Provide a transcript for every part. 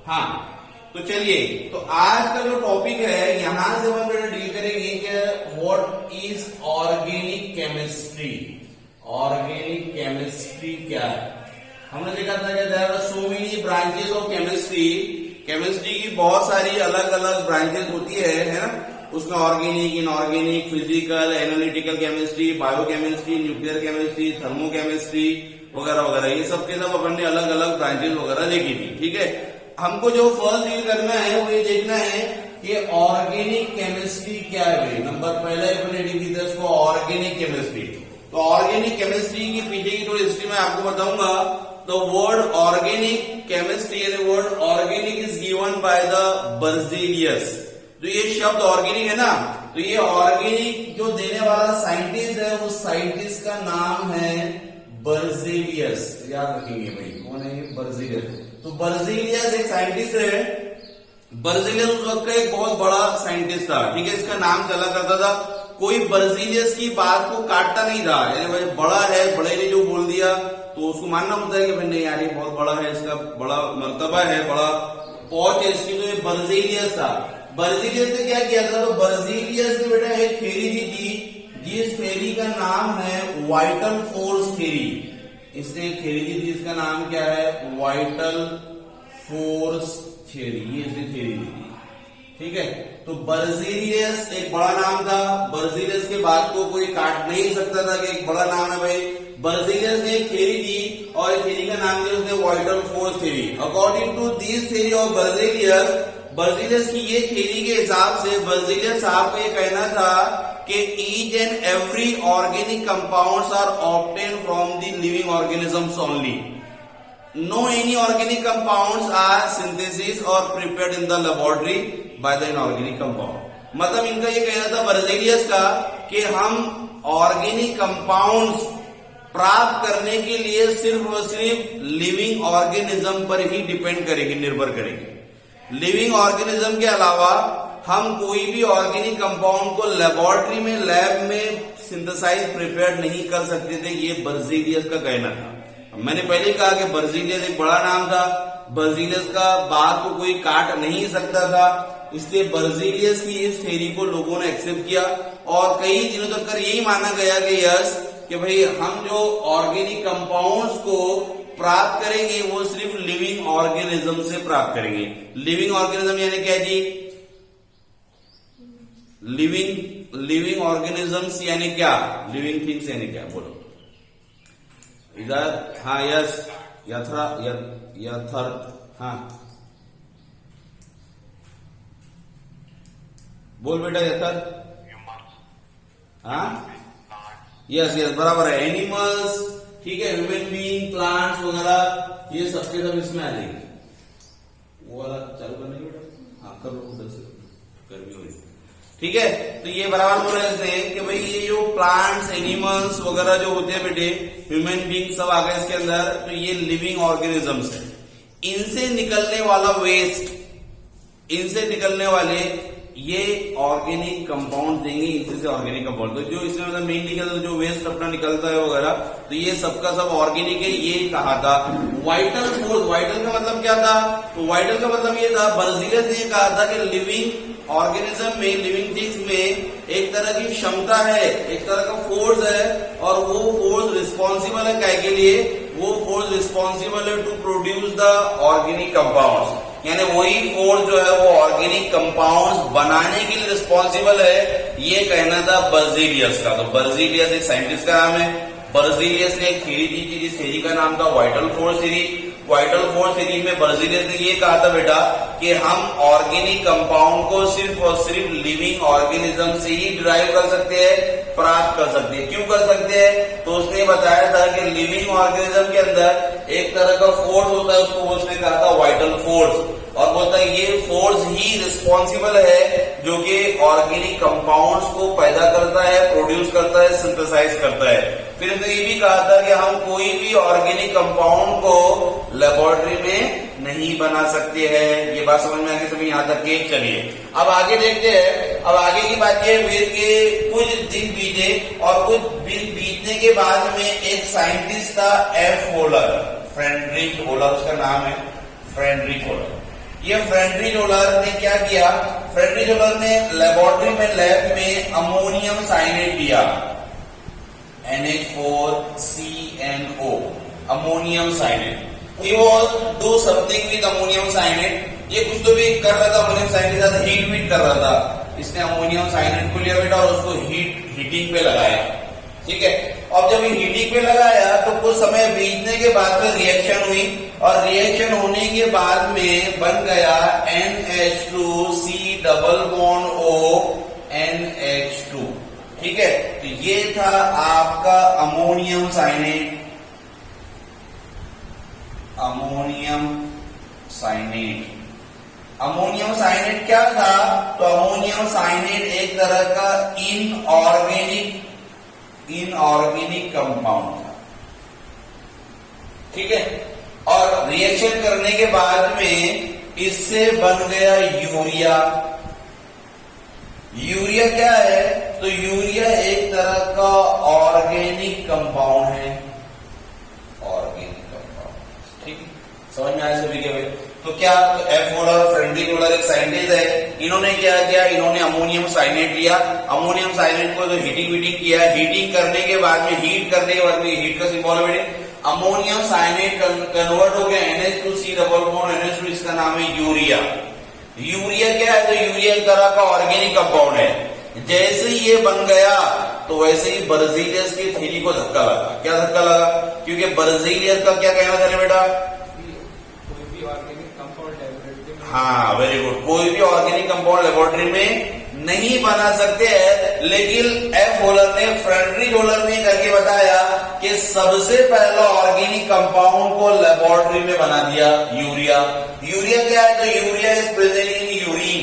हाँ, तो चलिए, तो आज का जो टॉपिक है यहां से हम डील करेंगे कि what is organic chemistry. Organic chemistry क्या है? हमने देखा था कि there are so many branches of chemistry. Chemistry की बहुत सारी अलग अलग ब्रांचेस होती है ना। उसमें organic, inorganic, physical, analytical chemistry, biochemistry, nuclear chemistry, thermochemistry वगैरह वगैरह, ये सब के सब अपन ने अलग अलग ब्रांचेस वगैरह देखी थी। ठीक है, हमको जो फर्स्ट डील करना है वो ये देखना है कि ऑर्गेनिक केमिस्ट्री क्या है भाई। नंबर पहले अपने डील की उसको ऑर्गेनिक केमिस्ट्री। तो ऑर्गेनिक केमिस्ट्री की पीछे की थोड़ी हिस्ट्री मैं आपको बताऊंगा। द वर्ड ऑर्गेनिक केमिस्ट्री यानी word organic is given by the Berzelius. जो ये शब्द ऑर्गेनिक है ना, तो ये ऑर्गेनिक जो देने वाला साइंटिस्ट है उस साइंटिस्ट का नाम है बर्जीलियस। याद रखेंगे भाई, कौन है ये? बर्जीलियस। तो बर्जीलियस एक साइंटिस्ट है। बर्जीलियस उस वक्त का एक बहुत बड़ा साइंटिस्ट था। ठीक है, इसका नाम चला करता था। कोई बर्जीलियस की बात को काटता नहीं था, यानी भाई बड़ा है, बड़े ने जो बोल दिया तो उसको मानना होता है कि भाई नहीं यार ये बहुत बड़ा है, इसका बड़ा मर्तबा है, बड़ा पहुंच है इसकी। तो ये बर्जीलियस था। बर्जीलियस ने क्या किया था? तो बर्जीलियस ने बेटा एक थ्योरी दी थी, जिस थ्योरी का नाम है वाइटल फोर्स थ्योरी। इसने एक थ्योरी दी थी, इसका नाम क्या है? Vital force theory. ये इसने थ्योरी दी थी। ठीक है, तो बर्जीलियस एक बड़ा नाम था। बर्जीलियस के बाद को कोई काट नहीं सकता था कि एक बड़ा नाम है भाई। बर्जीलियस ने एक थ्योरी दी और थ्योरी का नाम दिया उसने vital force theory. According to this theory of Berzelius, Berzelius की ये थ्योरी के हिसाब से बर्जीलियस साहब का ये कहना था कि each and every organic compounds are obtain from the living organisms only. No any organic compounds are synthesis और prepared in the laboratory by the inorganic compound. मतलब इनका ये कहना था बर्जीलियस का कि हम ऑर्गेनिक कंपाउंड्स प्राप्त करने के लिए सिर्फ और सिर्फ लिविंग ऑर्गेनिज्म पर ही डिपेंड करेंगे, निर्भर करेंगे। लिविंग ऑर्गेनिज्म के अलावा हम कोई भी ऑर्गेनिक कंपाउंड को लेबोरेटरी में, लैब में सिंथेसाइज, प्रिपेयर नहीं कर सकते थे। ये बर्जीलियस का कहना था। मैंने पहले कहा कि बर्जीलियस एक बड़ा नाम था। बर्जीलियस का बात को कोई काट नहीं सकता था, इसलिए बर्जीलियस की इस थ्योरी को लोगों ने एक्सेप्ट किया और कई दिनों तक यही माना गया कि यस कि भाई हम जो ऑर्गेनिक कंपाउंड्स को प्राप्त करेंगे वो सिर्फ लिविंग ऑर्गेनिज्म से प्राप्त करेंगे। लिविंग ऑर्गेनिज्म यानी क्या जी? लिविंग ऑर्गेनिजम्स यानी क्या? लिविंग थिंग्स यानी क्या? बोलो इधर। हाँ, यस, यथर्थ। हाँ, बोल बेटा यथर्थ। हाँ, यस यस, बराबर है। एनिमल्स, ठीक है, ह्यूमन बीइंग, प्लांट्स वगैरह, ये सबके सब इसमें आ जाएंगे। वो वाला चालू करने के बेटा। हाँ, कर लो उधर से, गर्मी हो रही। ठीक है, तो ये बराबर बोल रहे थे कि भाई ये जो प्लांट्स, एनिमल्स वगैरह जो होते हैं बेटे, ह्यूमन बीइंग सब आ गए इसके अंदर, तो ये लिविंग ऑर्गेनिजम्स है। इनसे निकलने वाला वेस्ट, इनसे निकलने वाले ये ऑर्गेनिक कंपाउंड देंगे, इनसे ऑर्गेनिक कंपाउंड। तो जो इसमें मतलब मेन निकलता है, जो वेस्ट अपना निकलता है वगैरह, तो ये सबका सब ऑर्गेनिक है। ये कहा था वाइटल फोर्स। वाइटल का मतलब क्या था? तो वाइटल का मतलब ये था, बर्जीलियस ने कहा था कि लिविंग ऑर्गेनिज्म में, लिविंग थिंग्स में एक तरह की क्षमता है, एक तरह का फोर्स है और वो फोर्स रिस्पॉन्सिबल है क्या के लिए? वो फोर्स रिस्पॉन्सिबल है to produce the organic compounds. यानी वही फोर्स जो है वो ऑर्गेनिक कंपाउंड्स बनाने के लिए रिस्पॉन्सिबल है, ये कहना था बर्जीलियस का। तो बर्जीलियस एक साइंटिस्ट का नाम है। बर्जीलियस ने एक थ्योरी दी थी, जिस थ्योरी का नाम था vital force theory. Vital force theory में बर्जीलियस ने ये कहा था बेटा कि हम ऑर्गेनिक कंपाउंड को सिर्फ और सिर्फ लिविंग ऑर्गेनिज्म से ही डिराइव कर सकते हैं, प्राप्त कर सकते हैं। क्यों कर सकते हैं? तो उसने बताया था कि लिविंग ऑर्गेनिज्म के अंदर एक तरह का फोर्स होता है, उसको उसने कहा था वाइटल फोर्स। और बोलता है ये फोर्स ही रिस्पॉन्सिबल है जो कि ऑर्गेनिक कंपाउंड्स को पैदा करता है, प्रोड्यूस करता है, सिंथेसाइज करता है। फिर उसने ये भी कहा था कि हम कोई भी ऑर्गेनिक कंपाउंड को लेबोरेटरी में नहीं बना सकते हैं। ये बात समझ में आ गई सभी यहाँ तक के? चलिए अब आगे देखते हैं। अब आगे की बात यह फिर के कुछ दिन बीते और कुछ दिन बीतने के बाद में एक साइंटिस्ट था एफ होलर, फ्रेडरिक होलर उसका नाम है, फ्रेडरिक होलर। ये फ्रेडरिक जोहलर ने क्या किया, फ्रेडरिक जोहलर ने लेबोरेटरी में लैब में अमोनियम साइनेट दिया, NH4CNO, ammonium cyanate. He was do something with ammonium cyanate, ये कुछ तो भी कर रहा था अमोनियम साइनेट के साथ, हीट कर रहा था। इसने अमोनियम साइनेट को लिया बेटा और उसको हीटिंग पे लगाया, ठीक है। अब जब ये हीटिंग पे लगाया तो कुछ समय बीतने के बाद में रिएक्शन हुई और रिएक्शन होने के बाद में बन गया NH2C+O NH2, ठीक है। तो ये था आपका ammonium cyanate, ammonium cyanate. Ammonium cyanate क्या था, तो अमोनियम साइनेट एक तरह का इनऑर्गेनिक कंपाउंड था, ठीक है। और रिएक्शन करने के बाद में इससे बन गया यूरिया। यूरिया क्या है, तो यूरिया एक तरह का ऑर्गेनिक कंपाउंड है, ऑर्गेनिक कंपाउंड, ठीक है। समझ में आया सभी के भाई। तो क्या, तो एफ जोहलर, फ्रेडरिक जोहलर एक साइंटिस्ट है, इन्होंने क्या किया, इन्होंने अमोनियम साइनेट लिया, अमोनियम साइनेट को जो हीटिंग किया, हीटिंग करने के बाद में हीट का सिंबल है बेटे, अमोनियम साइनेट कन्वर्ट हो गया NH2C+O NH2, इसका नाम है यूरिया। यूरिया क्या है, तो यूरिया एक तरह का ऑर्गेनिक कंपाउंड है। जैसे ही ये बन गया तो वैसे ही बर्ज़ेलियस की थ्योरी को धक्का लगा। क्या धक्का लगा, क्योंकि बर्ज़ेलियस का क्या कहना था बेटा, हाँ वेरी गुड, कोई भी ऑर्गेनिक कंपाउंड लेबोरेटरी में नहीं बना सकते हैं, लेकिन एफ जोहलर ने, फ्रेडरिक जोहलर ने करके बताया कि सबसे पहला ऑर्गेनिक कंपाउंड को लेबोरेटरी में बना दिया यूरिया। यूरिया क्या है, तो urea is present in urine.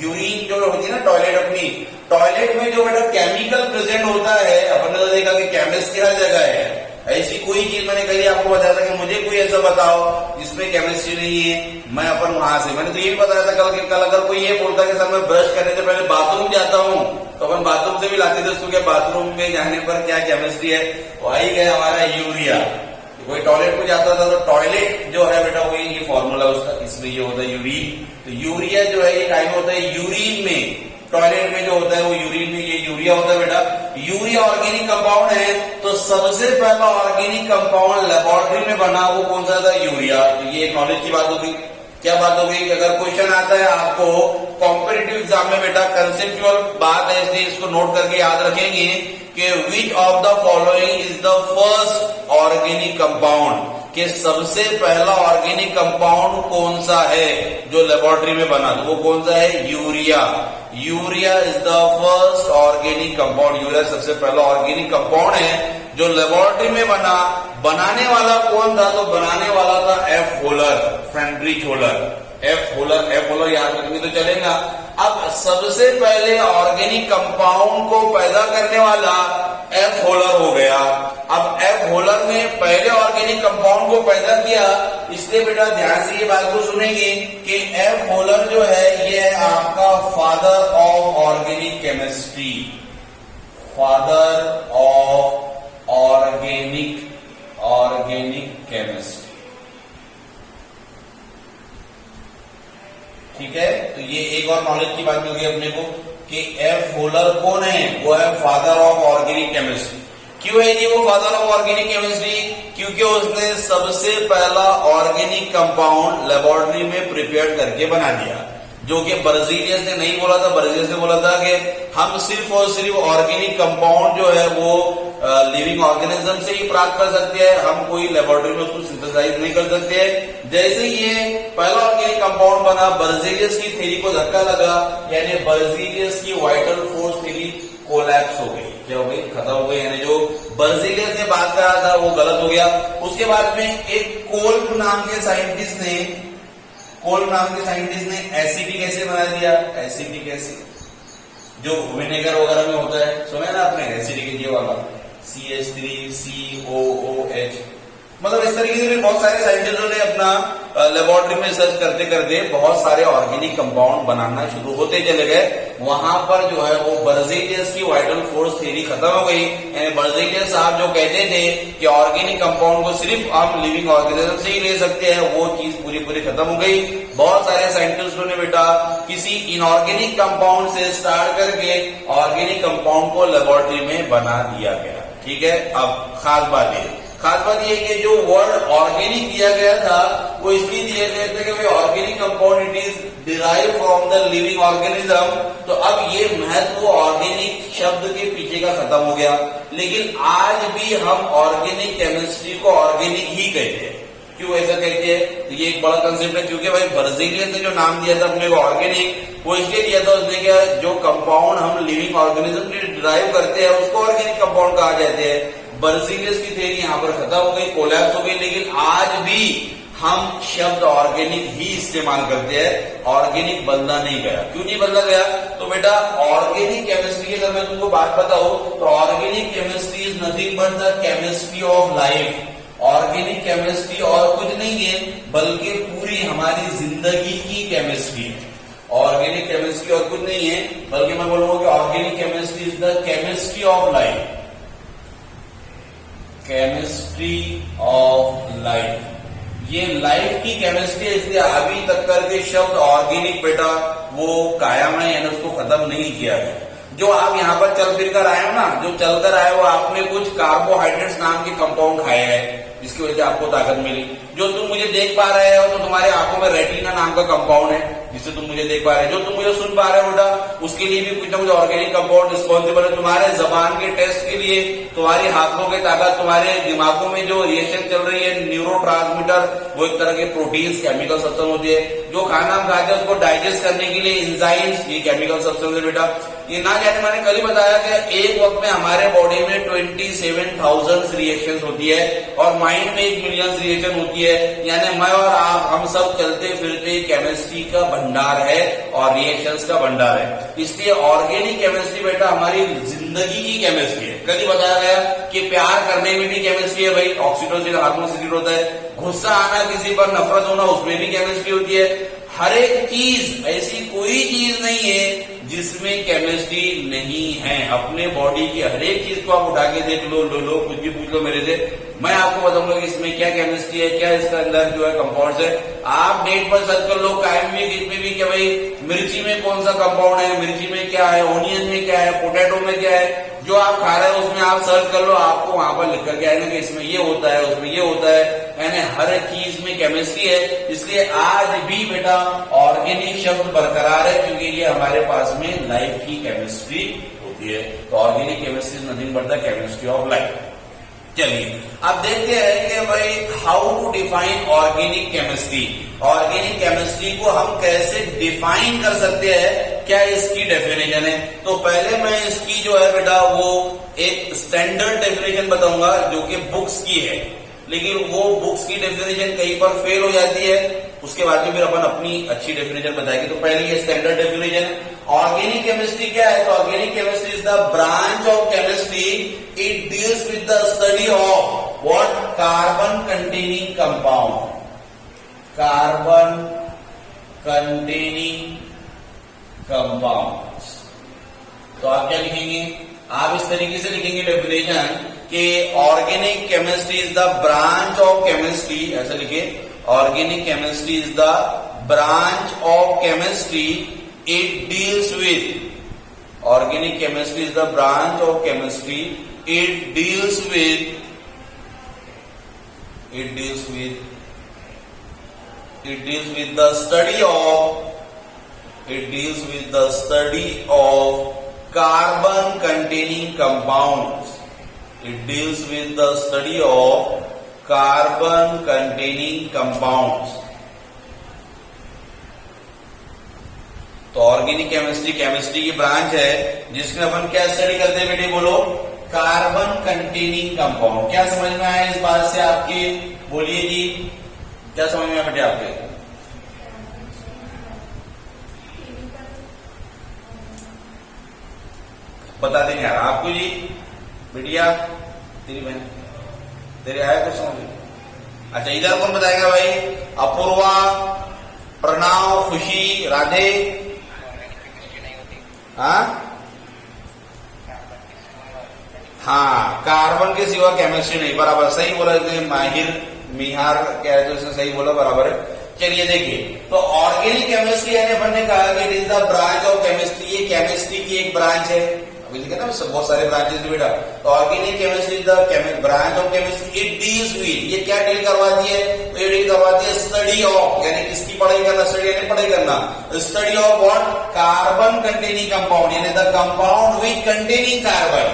Urine जो होती है ना टॉयलेट, अपनी टॉयलेट में जो बेटा केमिकल प्रेजेंट होता है, अपन ने तो देखा कि केमिस्ट्री हर जगह है, ऐसी कोई चीज मैंने कही आपको बताया था कि मुझे कोई ऐसा बताओ जिसमें केमिस्ट्री नहीं है, मैं अपन वहां से, मैंने तो ये बताया था कल अगर कोई ये बोलता कि सर मैं ब्रश करने से पहले बाथरूम जाता हूँ, तो अपन बाथरूम से भी लाते थे उसको, बाथरूम में जाने पर क्या केमिस्ट्री है, वही गया हमारा यूरिया। कोई टॉयलेट को जाता था तो टॉयलेट जो है बेटा वही ये फॉर्मूला उसका, इसमें ये होता है यूरिन। तो यूरिया जो है ये टाइम होता है यूरिन में, टॉयलेट में जो होता है वो यूरिन में, ये यूरिया होता है बेटा। यूरिया ऑर्गेनिक कंपाउंड है, तो सबसे पहला ऑर्गेनिक कंपाउंड लेबोरेटरी में बना वो कौन सा था, यूरिया। तो ये नॉलेज की बात होगी। क्या बात होगी, अगर क्वेश्चन आता है आपको कॉम्पिटिटिव एग्जाम में बेटा, कंसेप्चुअल बात है इसलिए इसको नोट करके याद रखेंगे कि which of the following is the first organic compound, कि सबसे पहला ऑर्गेनिक कंपाउंड कौन सा है जो लेबोरेटरी में बना, तो वो कौन सा है, urea. Urea is the first organic compound, urea सबसे पहला ऑर्गेनिक कंपाउंड है जो लेबोरेटरी में बना। बनाने वाला कौन था, तो बनाने वाला था एफ जोहलर, फ्रेडरिक जोहलर। एफ जोहलर याद रखेंगे तो चलेगा। अब सबसे पहले ऑर्गेनिक कंपाउंड को पैदा करने वाला एफ जोहलर हो गया। अब एफ जोहलर ने पहले ऑर्गेनिक कंपाउंड को पैदा किया, इसलिए बेटा ध्यान से ये बात को सुनेंगे कि एफ जोहलर जो है ये है आपका father of organic chemistry, father of organic chemistry, ठीक है। तो ये एक और नॉलेज की बात होगी अपने को कि एफ जोहलर कौन है, वो है फादर ऑफ ऑर्गेनिक केमिस्ट्री। क्यों है जी वो फादर ऑफ ऑर्गेनिक केमिस्ट्री, क्योंकि उसने सबसे पहला ऑर्गेनिक कंपाउंड लेबोरेटरी में प्रिपेयर करके बना दिया, जो कि बर्ज़ेलियस ने नहीं बोला था। बर्ज़ेलियस ने बोला था कि हम सिर्फ और सिर्फ ऑर्गेनिक कंपाउंड जो है वो लिविंग ऑर्गेनिज्म से ही प्राप्त कर सकते हैं, हम कोई लेबोरेटरी में उसको सिंथेसाइज नहीं कर सकते। जैसे ये पहला ऑर्गेनिक कंपाउंड बना, बर्ज़ेलियस की थ्योरी को धक्का लगा, यानी बर्ज़ेलियस की वाइटल फोर्स थ्योरी कोलैप्स हो गई। क्या हो गई, खत्म हो गई, यानी जो बर्ज़ेलियस ने बात कहा था वो गलत हो गया। उसके बाद में एक कोल्ब नाम के साइंटिस्ट ने एसिटिक एसिड बना दिया। एसिटिक एसिड जो विनेगर वगैरह में होता है, सुना है ना आपने, एसिडिक ये वाला CH3COOH, मतलब इस तरीके से भी बहुत सारे साइंटिस्टों ने अपना लेबोरेटरी में रिसर्च करते करते बहुत सारे ऑर्गेनिक कंपाउंड बनाना शुरू होते चले गए। वहां पर जो है वो बर्ज़ेलियस की वाइटल फोर्स थ्योरी खत्म हो गई। यानी बर्ज़ेलियस साहब जो कहते थे कि ऑर्गेनिक कंपाउंड को सिर्फ हम लिविंग ऑर्गेनिज्म से ही ले सकते हैं, वो चीज पूरी पूरी खत्म हो गई। बहुत सारे साइंटिस्टों ने बेटा किसी इनऑर्गेनिक कंपाउंड से स्टार्ट करके ऑर्गेनिक कंपाउंड को लेबोरेटरी में बना दिया गया। ठीक है, अब खास बात ये कि जो वर्ड ऑर्गेनिक दिया गया था वो इसलिए दिया गया था कि भाई organic compound it is derive from the living organism. तो अब ये महत्व ऑर्गेनिक शब्द के पीछे का खत्म हो गया। लेकिन आज भी हम ऑर्गेनिक केमिस्ट्री को ऑर्गेनिक ही कहते हैं। क्यों ऐसा कहते हैं? तो ये एक बड़ा कंसेप्ट है, क्योंकि भाई बर्ज़ेलियस ने जो नाम दिया था अपने को ऑर्गेनिक, वो इसलिए दिया था उसने क्या, जो कंपाउंड हम लिविंग ऑर्गेनिज्म से डिराइव करते हैं उसको ऑर्गेनिक कंपाउंड कहा जाते हैं। बर्ज़ेलियस की थ्योरी यहाँ पर खत्म हो गई, कोलैप्स हो गई। लेकिन आज भी हम शब्द ऑर्गेनिक ही इस्तेमाल करते हैं, ऑर्गेनिक बदला नहीं गया। क्यों नहीं बदला गया? तो बेटा ऑर्गेनिक केमिस्ट्री अगर मैं तुमको बात बताऊं तो organic chemistry is nothing but the chemistry of life. Organic chemistry और कुछ नहीं है बल्कि पूरी हमारी जिंदगी की केमिस्ट्री है। ऑर्गेनिक केमिस्ट्री और कुछ नहीं है बल्कि मैं बोलूंगा कि organic chemistry is the chemistry of life. Chemistry of life, ये लाइफ की केमिस्ट्री है, इसलिए अभी तक करके शब्द ऑर्गेनिक बेटा वो कायम है, यानी उसको खत्म नहीं किया गया। जो आप यहाँ पर चल फिर कर आए हो ना, जो चल कर आए हो, आपने कुछ कार्बोहाइड्रेट्स नाम के कंपाउंड खाए हैं जिसकी वजह से आपको ताकत मिली। जो तुम मुझे देख पा रहे हो तो तुम्हारे आंखों में रेटिना नाम का कंपाउंड है जिससे तुम मुझे देख पा रहे हो। जो तुम मुझे सुन पा रहे हो बेटा उसके लिए भी कुछ ना कुछ ऑर्गेनिक कंपाउंड रिस्पॉन्सिबल है। तुम्हारे जबान के टेस्ट के लिए, तुम्हारी हाथों की ताकत, तुम्हारे दिमागों में जो रिएक्शन चल रही है न्यूरोट्रांसमीटर, वो एक तरह के प्रोटीन्स केमिकल सब्सटेंस होती है। जो खाना हम खाते हैं उसको डाइजेस्ट करने के लिए एंजाइम्स, ये केमिकल सब्सटेंस है बेटा। ये ना जाने मैंने कल ही बताया कि एक वक्त में हमारे बॉडी में 27,000 रिएक्शंस होती है और माइंड में 1 मिलियन रिएक्शन होती है। यानी मैं और आप हम सब चलते फिरते केमिस्ट्री का भंडार है और रिएक्शंस का भंडार है। इसलिए ऑर्गेनिक केमिस्ट्री बेटा हमारी जिंदगी की केमिस्ट्री है। कल ही बताया गया कि प्यार करने में भी केमिस्ट्री है भाई, ऑक्सीटोसिन हार्मोन सीक्रेट होता है। गुस्सा आना, किसी पर नफरत होना, उसमें भी केमिस्ट्री होती है। हर एक चीज, ऐसी कोई चीज नहीं है जिसमें केमिस्ट्री नहीं है। अपने बॉडी की हर एक चीज को आप उठा के देख लो, कुछ भी पूछ लो मेरे से, मैं आपको बताऊंगा कि इसमें क्या केमिस्ट्री है, क्या इसका अंदर जो है कंपाउंड्स है। आप नेट पर सर्च कर लो, कायम में इसमें भी क्या भाई मिर्ची में कौन सा कंपाउंड है, मिर्ची में क्या है, ओनियन में क्या है, पोटैटो में क्या है, जो आप खा रहे हो उसमें आप सर्च कर लो, आपको वहां पर लिख करके आएगा कि इसमें ये होता है, उसमें ये होता है। यानी हर चीज में केमिस्ट्री है। इसलिए आज भी बेटा ऑर्गेनिक शब्द बरकरार है क्योंकि ये हमारे पास में लाइफ की केमिस्ट्री होती है। तो organic chemistry is nothing but the chemistry of life. चलिए अब देखते हैं कि भाई how to define organic chemistry. Organic chemistry को हम कैसे डिफाइन कर सकते हैं, क्या इसकी डेफिनेशन है? तो पहले मैं इसकी जो है बेटा वो एक स्टैंडर्ड डेफिनेशन बताऊंगा जो कि बुक्स की है, लेकिन वो बुक्स की डेफिनेशन कहीं पर फेल हो जाती है, उसके बाद में फिर अपन अपनी अच्छी डेफिनेशन बताएंगे। तो पहले ये स्टैंडर्ड डेफिनेशन, ऑर्गेनिक केमिस्ट्री क्या है? तो organic chemistry is the branch of chemistry, it deals with the study of what? Carbon containing compound, carbon containing compounds. तो आप क्या लिखेंगे? आप इस तरीके से लिखेंगे डेफिनेशन कि organic chemistry is the branch of chemistry, ऐसा लिखे, organic chemistry is the branch of chemistry, it deals with, organic chemistry is the branch of chemistry, it deals with the study of carbon containing compounds. It deals with the study of carbon containing compounds. तो organic chemistry की branch है जिसमें अपन क्या study करते हैं बेटे? बोलो, carbon containing compound. क्या समझ में आया इस बात से आपके? बोलिए जी, क्या समझ में आया बेटे आपके? बता देंगे आपको जी। बिटिया, तेरी बहन, तेरे आया कुछ समझ? अच्छा, इधर कौन बताएगा भाई? अपूर्वा, प्रणव, खुशी, राधे। हाँ, कार्बन के सिवा केमिस्ट्री नहीं, बराबर सही बोला। माहिर मिहार क्या है, तो इसने सही बोला, बराबर है। चलिए देखिए, तो ऑर्गेनिक केमिस्ट्री यानी अपन ने कहा कि it is the branch of chemistry, ये केमिस्ट्री की एक ब्रांच है। अभी लिखा ना बहुत सारे ब्रांचेस बेटा। तो organic chemistry is the branch of chemistry, it deals with, ये क्या डील करवाती है? तो ये डील करवाती है स्टडी ऑफ, यानी किसकी पढ़ाई करना? स्टडी यानी पढ़ाई करना। Study of what? Carbon containing compound, यानी the compound which containing carbon,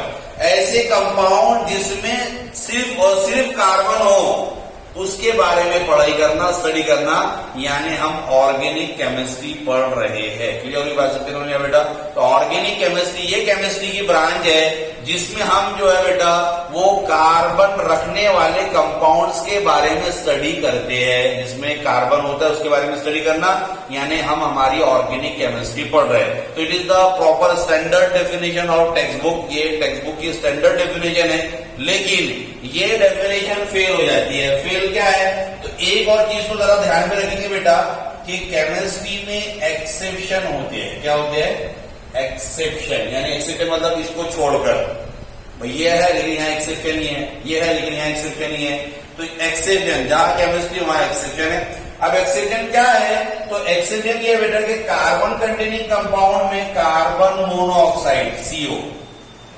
ऐसे कंपाउंड जिसमें सिर्फ और सिर्फ कार्बन हो, उसके बारे में पढ़ाई करना, स्टडी करना, यानी हम ऑर्गेनिक केमिस्ट्री पढ़ रहे हैं। क्लियर होगी बात सबके समझ में बेटा? तो ऑर्गेनिक केमिस्ट्री ये केमिस्ट्री की ब्रांच है जिसमें हम जो है बेटा वो कार्बन रखने वाले कंपाउंड्स के बारे में स्टडी करते हैं। जिसमें कार्बन होता है उसके बारे में स्टडी करना, यानी हम हमारी ऑर्गेनिक केमिस्ट्री पढ़ रहे हैं। तो it is the proper standard definition of text book, ये टेक्स्ट बुक की स्टैंडर्ड डेफिनेशन है। लेकिन ये डेफिनेशन फेल हो जाती है। फेल क्या है? तो एक और चीज को जरा ध्यान में रखेंगे बेटा कि केमिस्ट्री में एक्सेप्शन होते हैं। क्या होते हैं? एक्सेप्शन, यानी एक्सेप्शन मतलब इसको छोड़कर, भाई ये है लेकिन यहाँ एक्सेप्शन नहीं है, ये है लेकिन यहाँ एक्सेप्शन नहीं है। तो एक्सेप्शन, जहां केमिस्ट्री वहां एक्सेप्शन है। अब एक्सेप्शन क्या है? तो एक्सेप्शन ये बेटा कि कार्बन कंटेनिंग कंपाउंड में कार्बन मोनोऑक्साइड CO,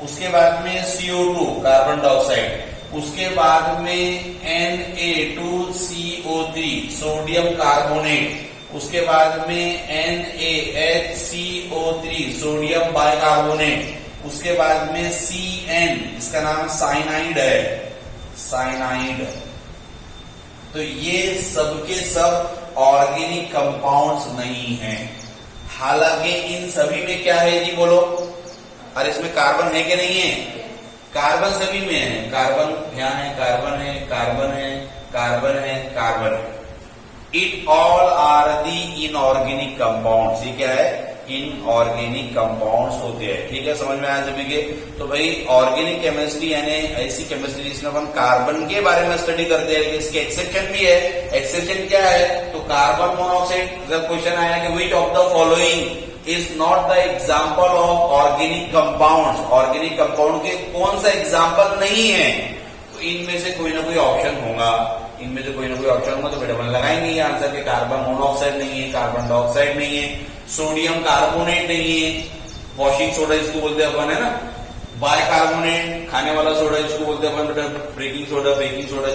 उसके बाद में CO2 कार्बन डाइऑक्साइड, उसके बाद में Na2CO3 सोडियम कार्बोनेट, उसके बाद में NaHCO3 सोडियम बाइकार्बोनेट, उसके बाद में CN, इसका नाम साइनाइड है, साइनाइड। तो ये सबके सब ऑर्गेनिक कंपाउंड्स नहीं हैं। हालांकि इन सभी में क्या है जी बोलो? और इसमें कार्बन है कि नहीं है? कार्बन सभी में है। कार्बन यहाँ है, कार्बन है, कार्बन है, कार्बन है, कार्बन है। It all are the inorganic compounds. ये क्या है? इनऑर्गेनिक कंपाउंड्स होते हैं। ठीक है, समझ में आया सभी के? तो भाई ऑर्गेनिक केमिस्ट्री यानी ऐसी केमिस्ट्री जिसमें अपन कार्बन के बारे में स्टडी करते हैं। इसके एक्सेप्शन भी है। एक्सेप्शन क्या है? तो कार्बन मोनोऑक्साइड, जब क्वेश्चन आया कि which of the following is not the example of organic compound, organic compound के कौन सा एग्जाम्पल नहीं है? तो इनमें से कोई ना कोई ऑप्शन होगा, इनमें से कोई ना कोई ऑप्शन होगा। तो बेटा अपन लगाएंगे ये आंसर के कार्बन मोनोऑक्साइड नहीं है, कार्बन डाइऑक्साइड नहीं है, सोडियम कार्बोनेट नहीं है, वॉशिंग सोडा इसको बोलते हैं अपन, है ना, बाइकार्बोनेट खाने वाला सोडा इसको बोलते हैं अपन बेटा, बेकिंग सोडा जो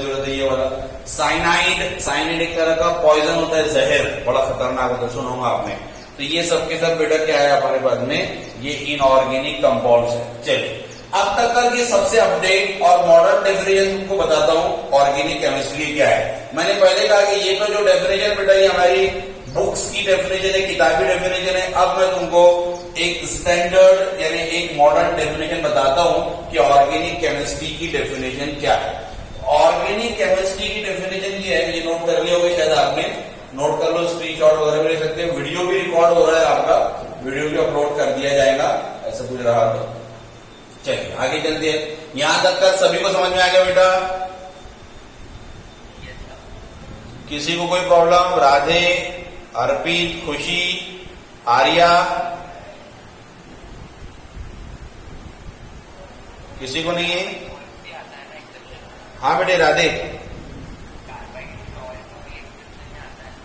रहता है ये वाला, साइनाइड, साइनाइड एक तरह का पॉइजन होता है, जहर, बड़ा खतरनाक होता है, सुना होगा आपने। तो ये सबके सब बेटा क्या है हमारे पास में? ये इनऑर्गेनिक कंपाउंड्स है। चलिए अब तक का ये सबसे अपडेट और मॉडर्न डेफिनेशन तुमको बताता हूँ ऑर्गेनिक केमिस्ट्री क्या है। मैंने पहले कहा कि ये तो जो डेफिनेशन बेटा ये हमारी बुक्स की डेफिनेशन है, किताबी डेफिनेशन है। अब मैं तुमको एक स्टैंडर्ड यानी एक मॉडर्न डेफिनेशन बताता हूँ कि ऑर्गेनिक केमिस्ट्री की डेफिनेशन क्या है। ऑर्गेनिक केमिस्ट्री की डेफिनेशन ये है, ये नोट कर लिया होगा शायद आपने, नोट कर लो, स्क्रीनशॉट वगैरह भी ले सकते हैं। वीडियो भी रिकॉर्ड हो रहा है आपका, वीडियो भी अपलोड कर दिया जाएगा, ऐसा कुछ रहा तो। चलिए आगे चलते हैं। यहां तक सभी को समझ में आ गया बेटा? किसी को कोई प्रॉब्लम? राधे, अर्पित, खुशी, आर्या, किसी को नहीं है? हाँ बेटे राधे,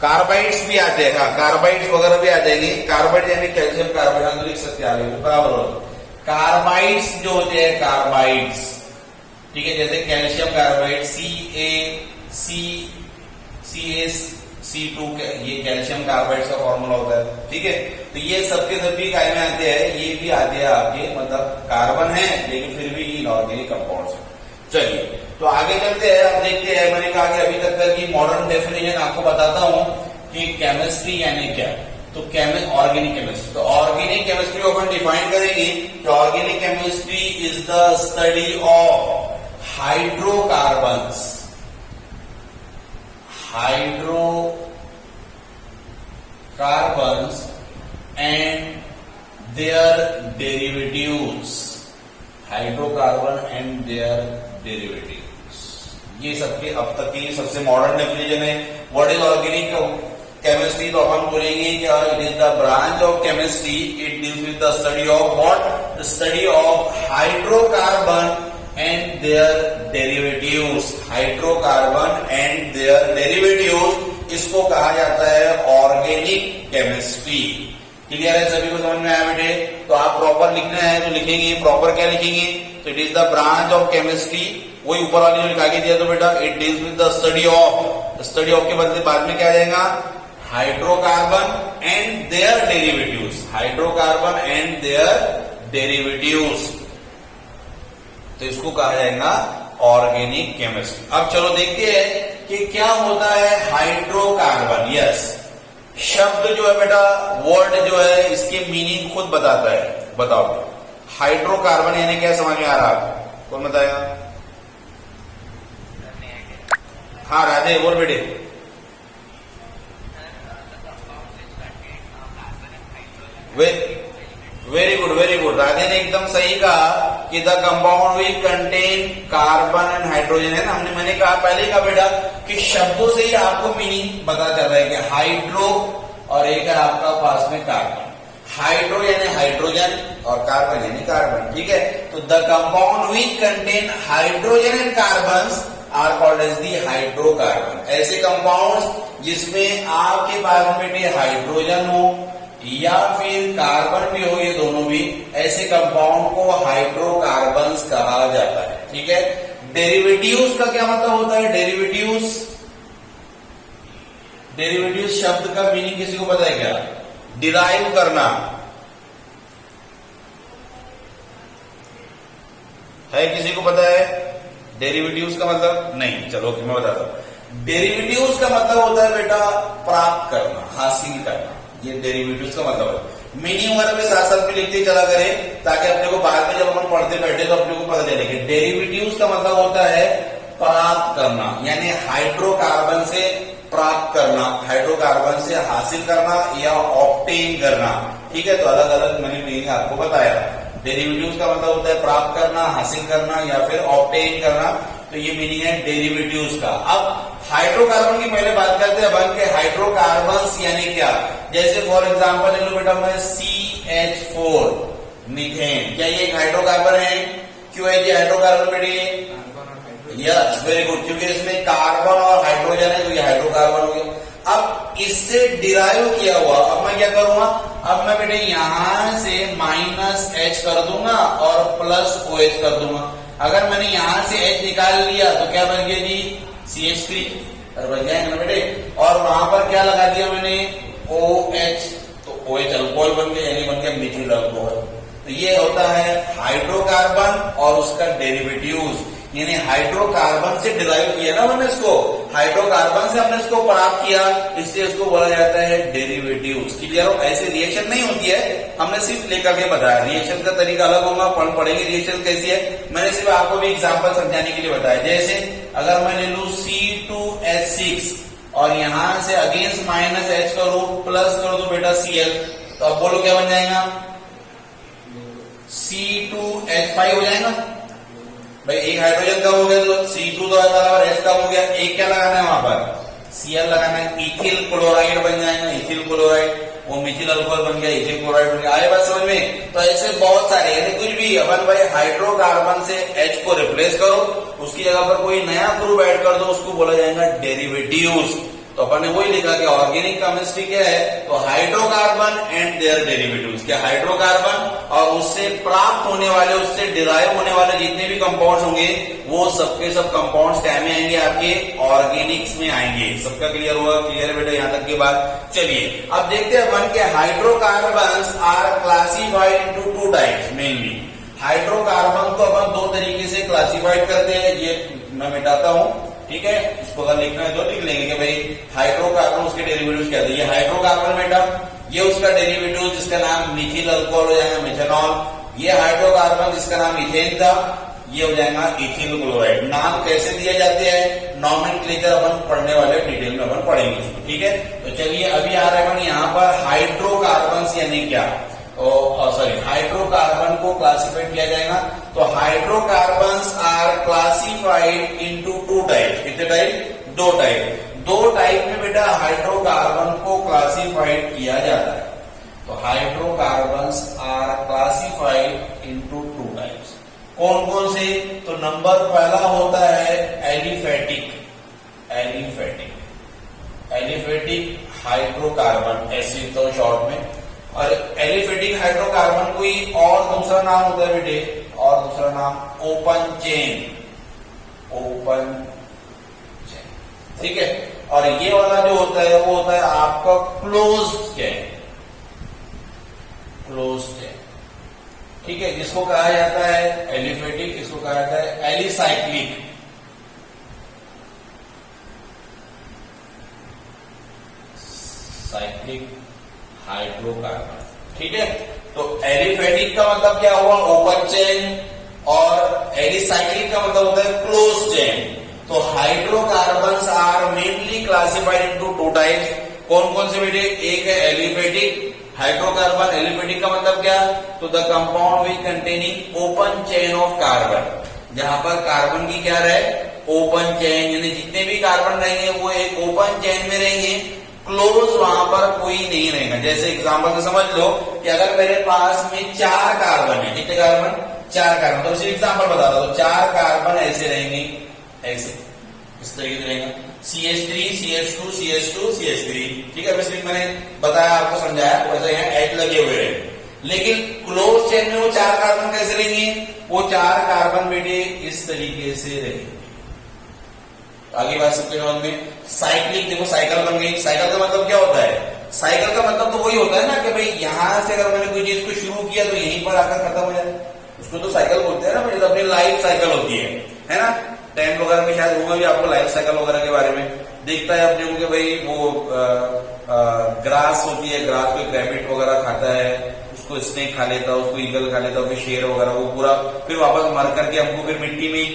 कार्बाइड्स भी आते हैं, हाँ कार्बाइड्स वगैरह भी आ जाएंगे। कार्बाइड यानी कैल्शियम कार्बाइड, लिख सकते हैं आगे बराबर हो। कार्बाइड्स जो होते हैं कार्बाइड्स, ठीक है, जैसे कैल्शियम कार्बाइड CaC2, ये कैल्शियम कार्बाइड का फॉर्मूला होता है। ठीक है, तो ये सबके सभी काय में आते हैं, ये भी आते हैं आपके, मतलब कार्बन है लेकिन फिर भी इनऑर्गेनिक कंपाउंड्स है। चलिए तो आगे चलते हैं, अब देखते हैं। मैंने कहा कि अभी तक की मॉडर्न डेफिनेशन आपको बताता हूं कि केमिस्ट्री यानी क्या। तो ऑर्गेनिक केमिस्ट्री, तो ऑर्गेनिक केमिस्ट्री को अपन डिफाइन करेंगे कि organic chemistry is the study of hydrocarbons, and their derivatives, hydrocarbon and their derivatives, ये सबके अब तक की सबसे मॉडर्न डेफिनेशन है। What is organic chemistry? तो अपन बोलेंगे कि it is the branch of chemistry, it deals with the study of what? Study of hydrocarbon and their derivatives. Hydrocarbon and their derivatives, इसको कहा जाता है ऑर्गेनिक केमिस्ट्री। क्लियर है? सभी को समझ में आया बेटे? तो आप प्रॉपर लिखना है तो लिखेंगे, प्रॉपर क्या लिखेंगे? तो it is the branch of chemistry, वही ऊपर वाले जो लिखा के दिया तो बेटा it deals with the study of, study of के बदले बाद में क्या आ जाएगा? Hydrocarbon and their derivatives. Hydrocarbon and their derivatives, तो इसको कहा जाएगा ऑर्गेनिक केमिस्ट्री। अब चलो देखते हैं कि क्या होता है हाइड्रोकार्बन। यस, शब्द जो है बेटा, वर्ड जो है, इसके मीनिंग खुद बताता है। बताओ हाइड्रोकार्बन यानी क्या, समझ में आ रहा आपको? कौन बताएगा? हाँ राधे बोल बेटे। Very good, very good. Radhe ने एकदम सही कहा कि the compound will contain carbon and hydrogen, है ना। मैंने कहा पहले कहा बेटा कि शब्दों से ही आपको मीनिंग पता चल रहा है कि हाइड्रो और एक है आपका पास में कार्बन। हाइड्रो यानी हाइड्रोजन और कार्बन यानी कार्बन, ठीक है। तो the compound will contain hydrogen and carbon are called as the hydrocarbon. ऐसे कंपाउंड्स जिसमें आपके पास में बेटे हाइड्रोजन हो या फिर कार्बन भी हो, ये दोनों भी, ऐसे कंपाउंड को हाइड्रोकार्बन्स कहा जाता है, ठीक है। डेरिवेटिव्स का क्या मतलब होता है? डेरिवेटिव्स, डेरिवेटिव्स शब्द का मीनिंग किसी को पता है क्या? डिराइव करना है, किसी को पता है डेरिवेटिव्स का मतलब? नहीं, चलो मैं बताता हूं। डेरिवेटिव्स का मतलब होता है बेटा प्राप्त करना, हासिल करना, ये डेरिवेटिव्स का मतलब है। मीनिंग वगैरह में साथ साथ में लिखते चला करें ताकि अपने को बाद में जब हम पढ़ते बैठे तो अपने को पता चले कि डेरिवेटिव्स का मतलब होता है प्राप्त करना, यानी हाइड्रोकार्बन से प्राप्त करना, हाइड्रोकार्बन से हासिल करना या ऑब्टेन करना, ठीक है। तो अलग अलग मैंने मीनिंग आपको बताया। डेरिवेटिव्स का मतलब होता है प्राप्त करना, हासिल करना या फिर ऑब्टेन करना, तो ये मीनिंग है डेरिवेटिव्स का। अब हाइड्रोकार्बन की पहले बात करते हैं अपन के हाइड्रोकार्बन्स यानी क्या। जैसे फॉर एग्जांपल ले लो बेटा मैं CH4 मीथेन, क्या ये एक हाइड्रोकार्बन है? क्यों है ये हाइड्रोकार्बन बेटे? यस, वेरी गुड, क्योंकि इसमें कार्बन और हाइड्रोजन है तो ये हाइड्रोकार्बन हो गया। अब इससे डिराइव किया हुआ, अब मैं क्या करूंगा? अब मैं बेटे यहां से -H कर दूंगा और +OH कर दूंगा। अगर मैंने यहां से H निकाल लिया तो क्या बन गया जी? CH3 बन जाएगा ना बेटे। और वहां पर क्या लगा दिया मैंने? OH, तो OH अल्कोहल बन गया, यानी बन गया मिथिल अल्कोहल। तो ये होता है हाइड्रोकार्बन और उसका डेरिवेटिव्स, यानी हाइड्रोकार्बन से डिराइव किया ना मैंने इसको, हाइड्रोकार्बन से हमने इसको प्राप्त किया, इसलिए इसको बोला जाता है डेरिवेटिव्स। क्लियर हो? ऐसे रिएक्शन नहीं होती है, हमने सिर्फ लेकर के बताया। रिएक्शन का तरीका अलग होगा, पढ़ेंगे रिएक्शन कैसी है। मैंने सिर्फ आपको भी एग्जांपल समझाने के लिए बताया। जैसे अगर मैं ले लू C2H6 और यहां से अगेंस्ट -H करूं, प्लस कर दो बेटा Cl, तो अब बोलो क्या बन जाएगा? C2H5 हो जाएगा। भाई एक हाइड्रोजन कम हो गया तो C2 तो बराबर H कम हो गया, एक क्या लगाना है वहां पर? Cl लगाना है, इथिल क्लोराइड बन जाएगा, इथिल क्लोराइड, वो मिथिल अल्कोहल बन गया, इथिल क्लोराइड बन गया। आए बात समझ में? तो ऐसे बहुत सारे, यानी कुछ भी अपन भाई हाइड्रोकार्बन से H को रिप्लेस करो, उसकी जगह पर कोई नया ग्रुप ऐड कर दो, उसको बोला जाएगा डेरिवेटिव्स। तो अपन ने वही लिखा कि ऑर्गेनिक केमिस्ट्री क्या है? तो हाइड्रोकार्बन एंड देयर डेरिवेटिव्स। क्या हाइड्रोकार्बन और उससे प्राप्त होने वाले, उससे डिराइव होने वाले जितने भी कंपाउंड्स होंगे वो सबके सब कंपाउंड्स क्या में आएंगे? आपके ऑर्गेनिक्स में आएंगे। सबका क्लियर हुआ? क्लियर है बेटा यहाँ तक की बात? चलिए अब देखते हैं अपन के hydrocarbons are classified into 2 types mainly. Hydrocarbon को अपन 2 तरीके से क्लासिफाइड करते हैं, ये मैं मिटाता हूं, ठीक है। इसको अगर लिखना है तो लिख लेंगे कि भाई हाइड्रोकार्बन उसके डेरिवेटिव्स क्या है। ये हाइड्रोकार्बन बेटा, ये उसका डेरिवेटिव जिसका नाम मिथिल अल्कोहल हो जाएगा, मिथेनॉल। ये हाइड्रोकार्बन जिसका नाम इथेन था, ये हो जाएगा इथिल क्लोराइड। नाम कैसे दिए जाते हैं, नॉमेनक्लेचर अपन पढ़ने वाले डिटेल में अपन पढ़ेंगे, ठीक है। तो चलिए अभी आ रहा है अपन यहाँ पर हाइड्रोकार्बन यानी क्या। सॉरी हाइड्रोकार्बन को क्लासिफाइड किया जाएगा। तो hydrocarbons are classified into two type. कितने टाइप? दो टाइप। दो टाइप में बेटा हाइड्रोकार्बन को क्लासिफाइड किया जाता है। तो hydrocarbons are classified into two types. कौन कौन से? तो नंबर पहला होता है एलिफेटिक। एलिफेटिक हाइड्रोकार्बन, ऐसे तो शॉर्ट में। और एलिफेटिक हाइड्रोकार्बन कोई और दूसरा नाम होता है बेटे, और दूसरा नाम ओपन चेन। ठीक है। और ये वाला जो होता है वो होता है आपका क्लोज्ड चेन। ठीक है, जिसको कहा जाता है एलिफेटिक, इसको कहा जाता है एलिसाइक्लिक। Cyclic hydrocarbon. ठीक है, तो एलिफेटिक का मतलब क्या हुआ? Open chain. और एलिसाइक्लिक का मतलब होता है क्लोज चेन। तो hydrocarbons are mainly classified into two types. कौन कौन से बेटे? एक है एलिफेटिक हाइड्रोकार्बन। एलिफेटिक का मतलब क्या? तो the compound which containing open chain of carbon. जहां पर कार्बन की क्या रहे? ओपन चेन, यानी जितने भी कार्बन रहेंगे वो एक ओपन चेन में रहेंगे, क्लोज वहां पर कोई नहीं रहेगा। जैसे एग्जांपल से समझ लो कि अगर मेरे पास में 4 कार्बन है। कितने कार्बन? 4 कार्बन। तो इसी एग्जांपल बता रहा हूं। 4 कार्बन ऐसे रहेंगे, ऐसे इस तरीके से रहेगा, CH3 CH2 CH2 CH3। ठीक है, इसलिए मैंने बताया, आपको समझाया, वैसे यहाँ एच लगे हुए हैं। लेकिन क्लोज चेन में वो 4 कार्बन कैसे रहेंगे? वो 4 कार्बन बेटे इस तरीके से रहेंगे। आगे बात सबके समझ में। साइक्लिक, देखो साइकिल बन गई। साइकिल का मतलब क्या होता है? साइकिल का मतलब तो वही होता है ना कि भाई यहां से अगर मैंने कोई चीज को शुरू किया तो यहीं पर आकर खत्म हो जाए, उसको तो साइकिल बोलते हैं ना भाई। अपनी लाइफ साइकिल होती है ना। 10 वगैरह में शायद होगा भी आपको लाइफ साइकिल वगैरह के बारे में देखता है अपने को कि भाई वो ग्रास होती है, ग्रास को रैबिट वगैरह खाता है, उसको स्नेक खा लेता है, उसको ईगल खा लेता है, फिर शेर वगैरह, वो पूरा फिर वापस मर करके हमको फिर मिट्टी में,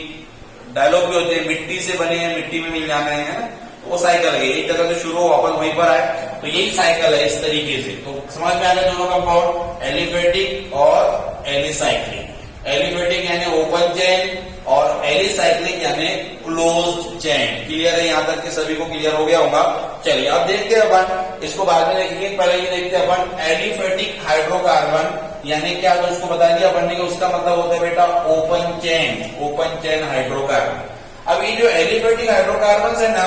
डायलॉग भी होते हैं मिट्टी से बने हैं मिट्टी में मिल जाना है ना। तो वो साइकिल है, एक जगह से शुरू हो वापस वहीं पर आए, तो यही साइकिल है इस तरीके से। तो समझ में आ गया दोनों कंपाउंड, एलिफेटिक और एलिसाइक्लिक। एलिफेटिक यानी ओपन चेन और एलिसाइक्लिक यानी क्लोज्ड चेन। क्लियर है? यहां तक के सभी को क्लियर हो गया होगा। चलिए अब देखते हैं अपन, इसको बाद में देखेंगे, पहले ये देखते हैं अपन एलिफेटिक हाइड्रोकार्बन यानी क्या। तो उसको बता दिया अपन ने कि उसका मतलब होता है बेटा ओपन चेन हाइड्रोकार्बन। अब ये जो एलिफेटिक हाइड्रोकार्बन है ना,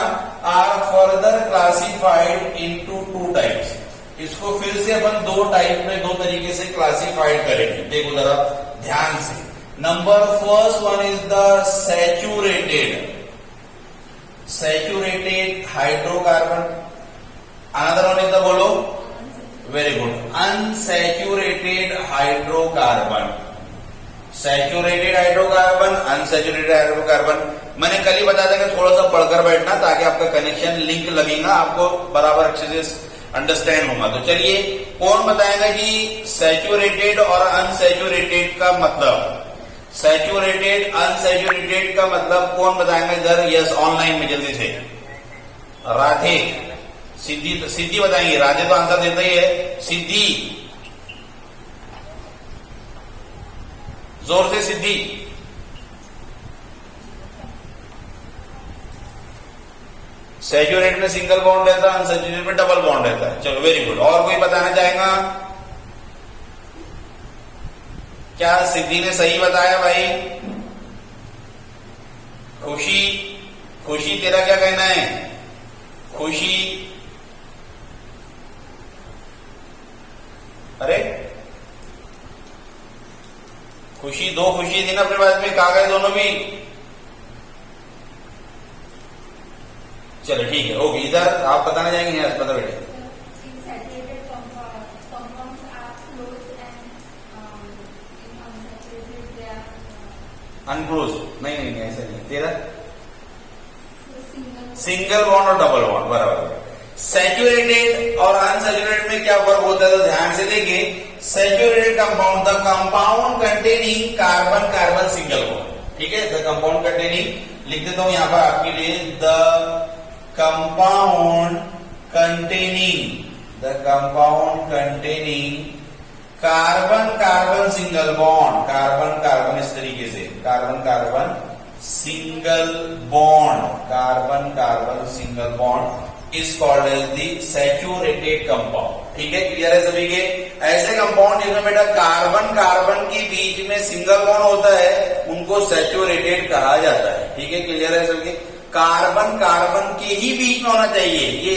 are further classified into two types. इसको फिर से अपन दो टाइप में, दो तरीके से क्लासिफाइड करेंगे। देखो जरा ध्यान से। Number first one is the saturated hydrocarbon. Another one is the, बोलो, very good, unsaturated hydrocarbon. Saturated hydrocarbon, unsaturated hydrocarbon. मैंने कल ही बताया था कि थोड़ा सा पढ़कर बैठना ताकि आपका कनेक्शन लिंक लगेगा, आपको बराबर अच्छे से अंडरस्टैंड होगा। तो चलिए कौन बताएगा कि सैचुरेटेड और अनसैचुरेटेड का मतलब? सैचुरेटेड अनसैचुरेटेड का मतलब कौन बताएगा इधर? यस, ऑनलाइन में जल्दी से। राधे, सिद्धि बताएंगे। राधे तो आंसर देता ही है। सिद्धि, जोर से सिद्धि। सैचुरेट में सिंगल बॉन्ड रहता है, अनसैचुरेट में डबल बॉन्ड रहता है। चलो वेरी गुड। और कोई बताना चाहेगा? क्या सिद्धि ने सही बताया भाई? खुशी तेरा क्या कहना है? खुशी, अरे खुशी, दो खुशी थी ना अपने पास में, कहा गए दोनों भी? चलो ठीक है, ओके। इधर आप बताना चाहेंगे? यहाँ बता बेटे। अनक्लोज, नहीं ऐसा नहीं। तेरा सिंगल बॉन्ड और डबल बॉन्ड, बराबर। सैचुरेटेड और अनसैचुरेटेड में क्या फर्क होता है? तो ध्यान से देखिए। Saturated compound, the compound containing carbon carbon single bond. ठीक है, द कंपाउंड कंटेनिंग, लिख देता हूं यहां पर आपके लिए, the compound containing carbon carbon single bond, carbon carbon इस तरीके से, carbon carbon single bond, carbon carbon single bond is called as the saturated compound. ठीक है, क्लियर है सभी के? ऐसे कंपाउंड जिनमें बेटा कार्बन कार्बन के बीच में सिंगल बॉन्ड होता है उनको सैचुरेटेड कहा जाता है। ठीक है, क्लियर है सभी? कार्बन कार्बन के ही बीच में होना चाहिए, ये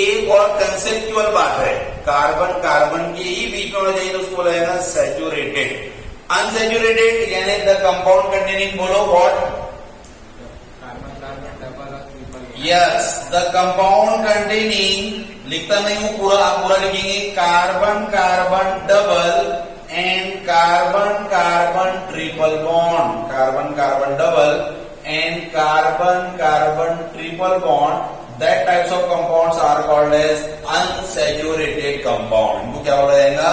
एक और कंसेप्चुअल बात है, कार्बन कार्बन के ही बीच में होना चाहिए तो उसको बोला जाएगा सैचुरेटेड। अनसैचुरेटेड यानी द कंपाउंड कंटेनिंग, बोलो what? Yes, the compound containing, लिखता नहीं हूं पूरा, आप पूरा लिखेंगे, carbon carbon double and carbon carbon triple bond, carbon carbon double and carbon carbon triple bond, that types of compounds are called as unsaturated compound। इनको क्या बोला जाएगा?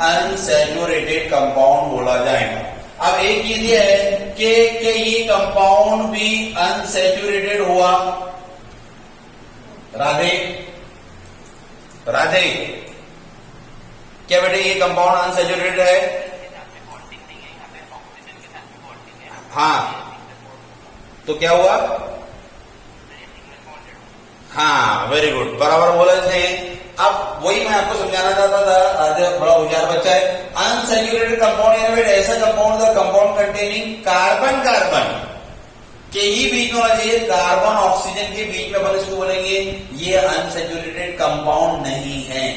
unsaturated compound बोला जाएगा। अब एक चीज ये है कि ये कंपाउंड भी अनसैचुरेटेड हुआ। राधे राधे, क्या बेटे ये कंपाउंड अनसैचुरेटेड है? हाँ, तो क्या हुआ? हाँ, वेरी गुड, बराबर बोला इसने। अब वही मैं आपको समझाना चाहता था, राधे बड़ा होशियार बच्चा है। अनसैचुरेटेड कंपाउंड यानी ऐसा compound, the compound containing carbon carbon के ही बीच में होना चाहिए, कार्बन ऑक्सीजन के बीच में, अपन इसको बोलेंगे ये अनसैचुरेटेड कंपाउंड नहीं है।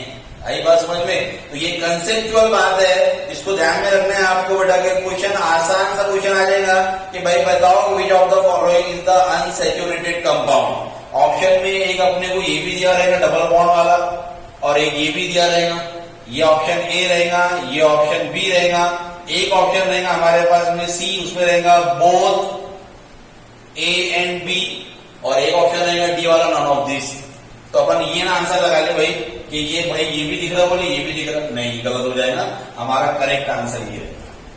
आई बात समझ में? तो ये कंसेप्चुअल बात है, इसको ध्यान में रखना है आपको बेटा। के क्वेश्चन आसान सा क्वेश्चन आ जाएगा कि भाई बताओ which of the following is the unsaturated compound. Option में एक अपने को ये भी दिया रहेगा डबल बॉन्ड वाला, और एक ये भी दिया रहेगा, ये ऑप्शन ए रहेगा, ये ऑप्शन बी रहेगा, एक ऑप्शन रहेगा हमारे पास में सी, उसमें रहेगा बोथ ए एंड बी, और एक ऑप्शन रहेगा डी वाला नॉन ऑफ दिस। तो अपन ये ना आंसर लगा ले भाई कि ये भाई ये भी दिख रहा, बोले ये भी दिख रहा, नहीं, गलत हो जाएगा। हमारा करेक्ट आंसर ये है।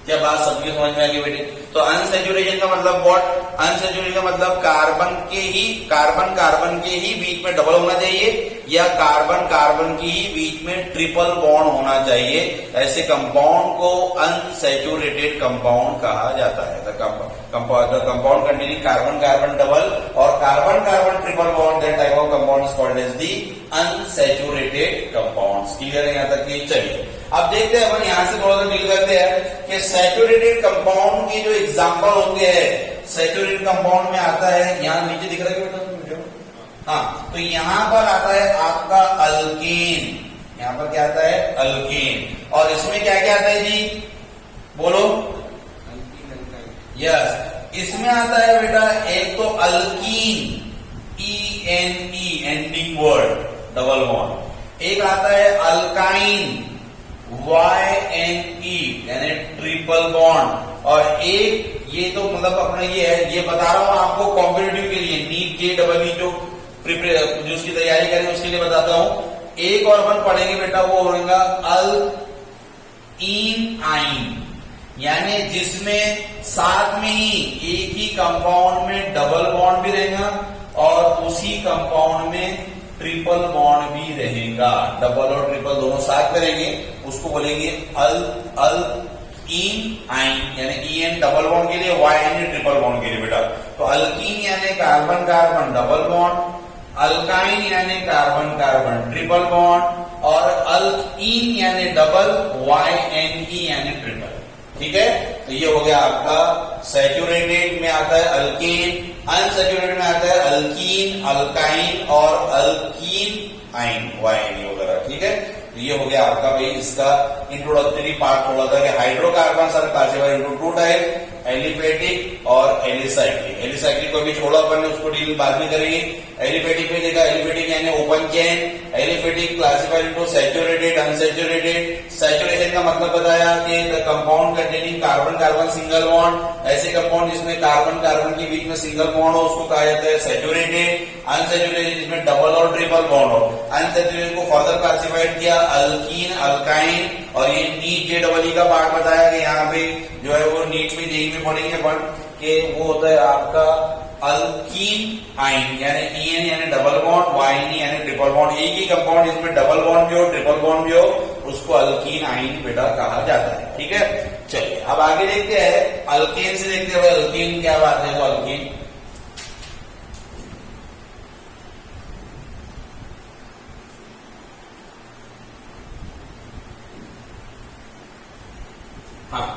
क्या बात सबकी समझ में आ गई बेटे? तो अनसैचुरेशन का मतलब व्हाट? अनसैचुरेशन का मतलब कार्बन कार्बन के ही बीच में डबल होना चाहिए, या कार्बन कार्बन के ही बीच में ट्रिपल बॉन्ड होना चाहिए। ऐसे कंपाउंड को अनसैचुरेटेड कंपाउंड कहा जाता है। The compound containing carbon carbon double और carbon carbon triple bond, that type of compound is called as the unsaturated compounds. Clear है यहाँ तक? चलिए अब देखते हैं, अपन यहां से थोड़ा सा डील करते हैं कि सैचुरेटेड कंपाउंड की जो एग्जांपल होते हैं। सैचुरेटेड कंपाउंड में आता है, यहाँ नीचे दिख रहा है बेटा? हाँ, तो यहां पर आता है आपका अल्केन, यहां पर क्या आता है? अल्केन। और इसमें क्या क्या आता है जी? बोलो। यस, इसमें आता है बेटा एक तो alkyne, ENE ending word, double bond. एक आता है अल्काइन, YNE यानी ट्रिपल बॉन्ड। और एक ये तो मतलब अपना ये है, ये बता रहा हूं आपको कॉम्पिटिटिव के लिए, नीट JEE जो उसकी तैयारी करें उसके लिए बताता हूं। एक और अपन पढ़ेंगे बेटा, वो होगा अल्कीन आइन, यानी जिसमें साथ में ही एक ही कंपाउंड में डबल बॉन्ड भी रहेगा और उसी कंपाउंड में ट्रिपल बॉन्ड भी रहेगा। डबल और ट्रिपल दोनों साथ में रहेंगे, उसको बोलेंगे अल्कीन आइन, यानी EN डबल बॉन्ड के लिए, YN ट्रिपल बॉन्ड के लिए बेटा। तो अल्कीन यानी carbon carbon double bond, alkyne यानी कार्बन कार्बन ट्रिपल बॉन्ड, और अल्कीन यानी डबल, YNE यानी ट्रिपल। ठीक है, तो ये हो गया आपका सैचुरेटेड में आता है अल्केन, अनसैचुरेटेड में आता है अल्कीन, अल्काइन और अल्कीन आइन, YNE वगैरह। ठीक है, तो ये हो गया आपका भाई इसका इंट्रोडक्टरी पार्ट थोड़ा सा कि hydrocarbon are classified into two type, aliphatic और एलिसाइक्लिक। एलिसाइक्लिक को भी छोड़ा अपन ने, उसको डील बाद में करेंगे। एलिफेटिक में देखा, एलिफेटिक यानी open chain, aliphatic classified into saturated, unsaturated. Saturation का मतलब बताया कि the compound containing carbon carbon single bond, ऐसे कंपाउंड जिसमें कार्बन कार्बन के बीच में सिंगल बॉन्ड हो उसको कहा जाता है सैचुरेटेड। अनसैचुरेटेड जिसमें डबल और ट्रिपल बॉन्ड हो। अनसैचुरेटेड को फर्दर क्लासिफाइड किया अल्कीन, अल्काइन, और ये नीट JEE का पार्ट बताया कि यहाँ पे जो है वो नीट में JEE में पढ़ेंगे अपन कि वो होता है आपका अल्कीन आइन, यानी EN यानी डबल बॉन्ड, YNE यानी ट्रिपल बॉन्ड। एक ही कंपाउंड इसमें डबल बॉन्ड भी हो, ट्रिपल बॉन्ड भी हो, उसको अल्कीन आइन बेटा कहा जाता है। ठीक है, चलिए अब आगे देखते हैं, अल्केन से देखते हैं भाई अल्कीन क्या बात है। तो अल्कीन, हाँ,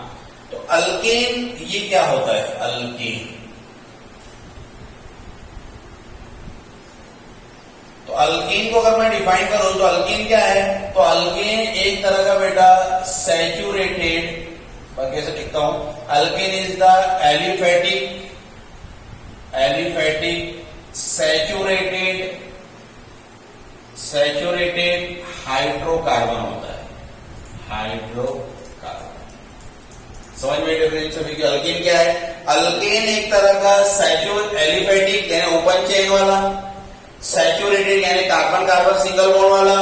तो अल्केन ये क्या होता है? अल्केन, तो अल्कीन को अगर मैं डिफाइन करूं तो अल्कीन क्या है? तो अल्कीन एक तरह का बेटा सैचुरेटेड, कैसे लिखता हूं, alkene is the aliphatic saturated hydrocarbon होता है। हाइड्रोकार्बन, समझ में डिफरेंस सभी की? अल्कीन क्या है? अल्केन एक तरह का एलिफेटिक यानी ओपन चेन वाला, सैचुरेटेड यानी कार्बन कार्बन सिंगल बॉन्ड वाला,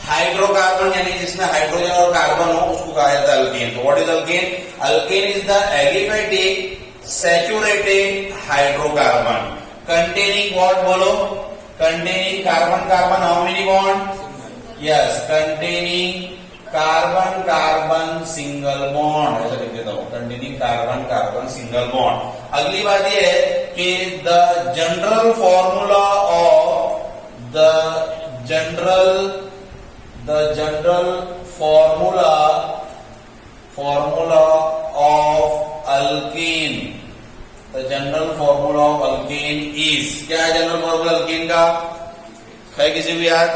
हाइड्रोकार्बन यानी जिसमें हाइड्रोजन और कार्बन हो उसको कहा जाता है अल्केन। तो what is alkane? Alkane is the aliphatic saturated hydrocarbon containing what, बोलो, containing carbon carbon, how many bond? Yes, containing carbon carbon single bond, ऐसा लिख देता हूं, containing carbon carbon single bond. अगली बात यह है कि the general formula of formula of alkane, the general formula of alkane is, क्या है जनरल फॉर्मूला अल्केन का? है किसी भी याद?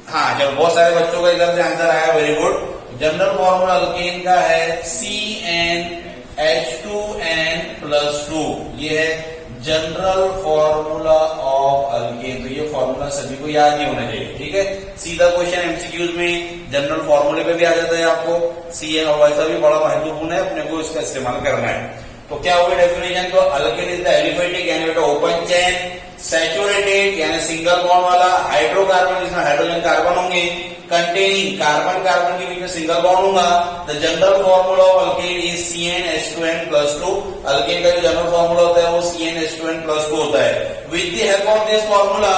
हाँ, चलो बहुत सारे बच्चों का एकदम से आंसर आया, very good. General formula alkane का है CnH2n+2, ये है जनरल फॉर्मूला ऑफ अल्केन। तो ये फॉर्मूला सभी को याद ही होना चाहिए। ठीक है, सीधा क्वेश्चन एमसीक्यूज में जनरल फॉर्मूले पे भी आ जाता है आपको। Cn और वैसा भी बड़ा महत्वपूर्ण है, अपने को इसका इस्तेमाल करना है। तो क्या हुआ डेफिनेशन? तो अल्केन इज द एलिफेटिक यानी बेटा ओपन चेन, सैचुरेटेड यानी सिंगल बॉन्ड वाला, हाइड्रोकार्बन जिसमें हाइड्रोजन कार्बन होंगे, कंटेनिंग कार्बन कार्बन के बीच में सिंगल बॉन्ड होगा। The general formula of alkane is CnH2n+2। Alkane का जो जनरल फॉर्मूला होता है वो CnH2n+2 होता है। With the help of this formula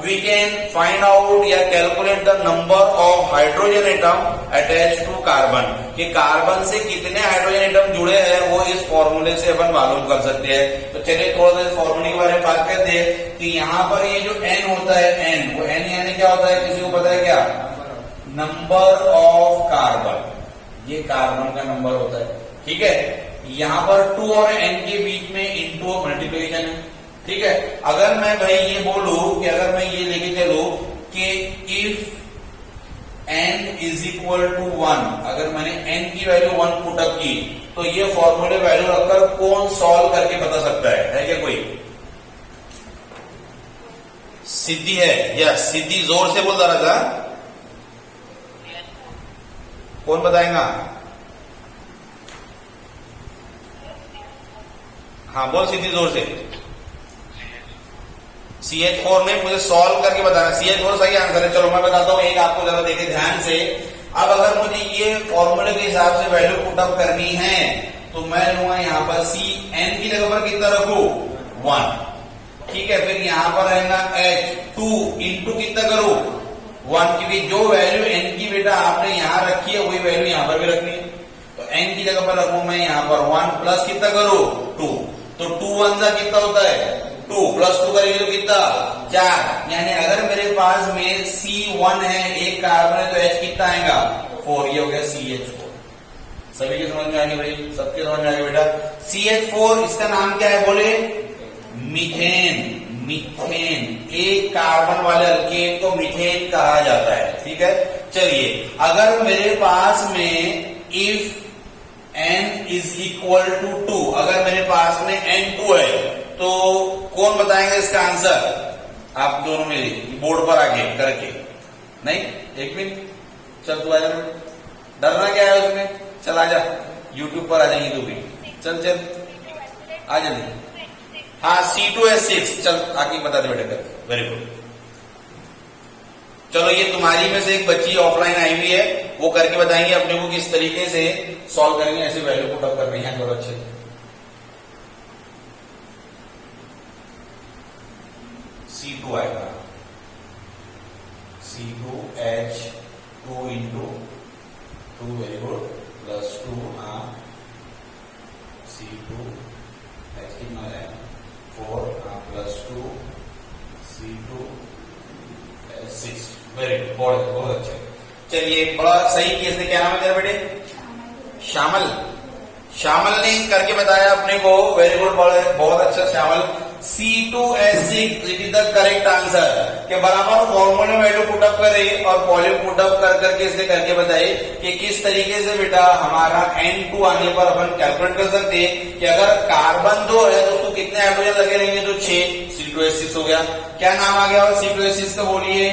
we can find out या calculate the number of hydrogen atom attach to carbon, कि कार्बन से कितने हाइड्रोजन एटम जुड़े हैं वो इस फॉर्मूले से अपन मालूम कर सकते हैं। तो चलिए थोड़ा सा इस फॉर्मूले के बारे में बात करते हैं। कि यहाँ पर ये जो n होता है, n, वो n यानी क्या होता है? किसी को पता है क्या? नंबर ऑफ कार्बन, ये कार्बन का नंबर होता है। ठीक है, यहाँ पर 2 और n के बीच में इंटू मल्टीप्लिकेशन है। ठीक है, अगर मैं भाई ये बोलूं कि अगर मैं ये लेके चलूं कि if n is equal to 1, अगर मैंने n की वैल्यू 1 पुटअप की, तो ये फॉर्मूले वैल्यू रखकर कौन सॉल्व करके बता सकता है क्या कोई? सिद्धि है, यस, सिद्धि जोर से बोल रहा था, कौन बताएगा? हाँ बोल सिद्धि जोर से। CH4 में मुझे सॉल्व करके बताना। CH4 सही आंसर है। चलो मैं बताता हूं, एक आपको जरा देखे ध्यान से। अब अगर मुझे ये फॉर्मूले के हिसाब से वैल्यू पुटअप करनी है तो मैं लूंगा यहाँ पर Cn की जगह पर कितना रखू? 1। ठीक है, फिर यहाँ पर रहेगा H2 इंटू कितना करूं? 1, क्योंकि जो वैल्यू n की बेटा आपने यहाँ रखी है वही वैल्यू यहाँ पर भी रखनी है। तो n की जगह पर रखूं मैं यहाँ पर 1 प्लस कितना करूं? 2। तो 2 1 का कितना होता है? 2 प्लस 2 करेंगे तो कितना? 4। यानी अगर मेरे पास में C1 है, एक कार्बन है, तो H कितना आएगा? 4। ये हो गया CH4। सभी के समझ में आ गया भाई? सबके समझ में आ गया बेटा? CH4 इसका नाम क्या है बोले? मीथेन। मीथेन, एक कार्बन वाले अल्केन को मीथेन कहा जाता है। ठीक है, चलिए अगर मेरे पास में if n is equal to 2, अगर मेरे पास में n2 है तो कौन बताएंगे इसका आंसर? आप दोनों में बोर्ड पर आके करके। नहीं, एक मिनट, चल तू आजा, डरना क्या है उसमें? चल आजा, यूट्यूब पर आ जाएंगे तू भी। चल चल आ जा। हाँ, C2H6, चल आगे बता दे बेटा। Very good. चलो ये तुम्हारी में से एक बच्ची ऑफलाइन आई हुई है, वो करके बताएंगे अपने को किस तरीके से सॉल्व करेंगे, ऐसे वैल्यू पुटअप कर रही है। थोड़ा अच्छे C2 आएगा, C2H 2 into 2 very good plus 2 C2 H कितना है 4 plus 2 C2 6 वेरी गुड बहुत अच्छे। चलिए बड़ा सही किया इसने। क्या नाम है तेरा बेटे? श्यामल। श्यामल ने करके बताया अपने को, वेरी गुड बहुत अच्छा Shyamal. C2H6 it is the correct answer के बराबर फॉर्मूले में वैल्यू पुटअप करे और वॉल्यूम पुटअप कर करके इसने करके बताए कि किस तरीके से बेटा हमारा N2 आने पर अपन कैलकुलेट कर सकते हैं कि अगर कार्बन 2 है तो उसको कितने हाइड्रोजन लगे रहेंगे, तो 6 C2H6 हो गया। क्या नाम आ गया और C2H6 का बोलिए?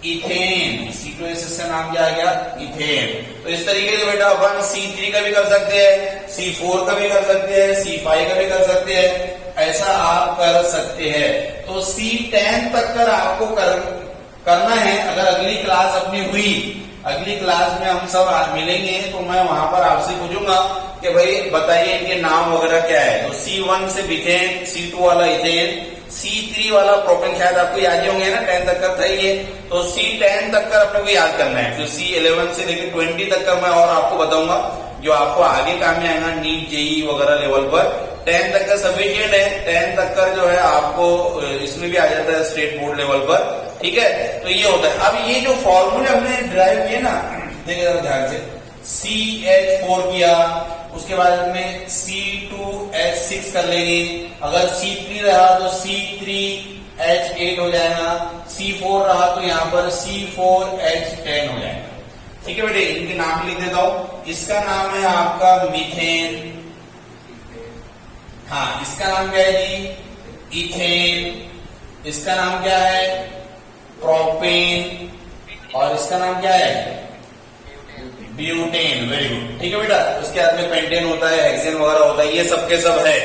इथेन। C2H6 का नाम क्या आ गया? इथेन। तो इस तरीके से बेटा अपन C3 का भी कर सकते हैं, C4 का भी कर सकते हैं, C5 का भी कर सकते हैं, ऐसा आप कर सकते हैं। तो C10 तक कर आपको करना है। अगर अगली क्लास अपनी हुई, अगली क्लास में हम सब मिलेंगे तो मैं वहां पर आपसे पूछूंगा कि भाई बताइए इनके नाम वगैरह क्या है। तो C1 से मिथेन, C2 वाला इथेन, C3 वाला प्रोपेन, शायद आपको याद ही होंगे ना, 10 तक का था ये। तो C10 तक का अपने को याद करना है। तो C11 से लेकर 20 तक का मैं और आपको बताऊंगा जो आपको आगे काम में आएगा नीट जेई वगैरह लेवल पर। 10 तक का सफिशिएंट है, 10 तक का जो है आपको इसमें भी आ जाता है स्टेट बोर्ड लेवल पर, ठीक है। तो ये होता है। अब ये जो फॉर्मूले हमने ड्राइव किए ना, देखिए जरा ध्यान से, CH4 किया, उसके बाद में C2H6 कर लेंगे, अगर C3 रहा तो C3H8 हो जाएगा, C4 रहा तो यहाँ पर C4H10 हो जाएगा। ठीक है बेटे, इनके नाम लिख देता हूं। इसका नाम है आपका मीथेन, हाँ इसका नाम क्या है जी? इथेन। इसका नाम क्या है? प्रोपेन। और इसका नाम क्या है? ब्यूटेन। वेरी गुड, ठीक है बेटा। उसके बाद में पेंटेन होता है, हेक्सेन वगैरह होता है, ये सबके सब है,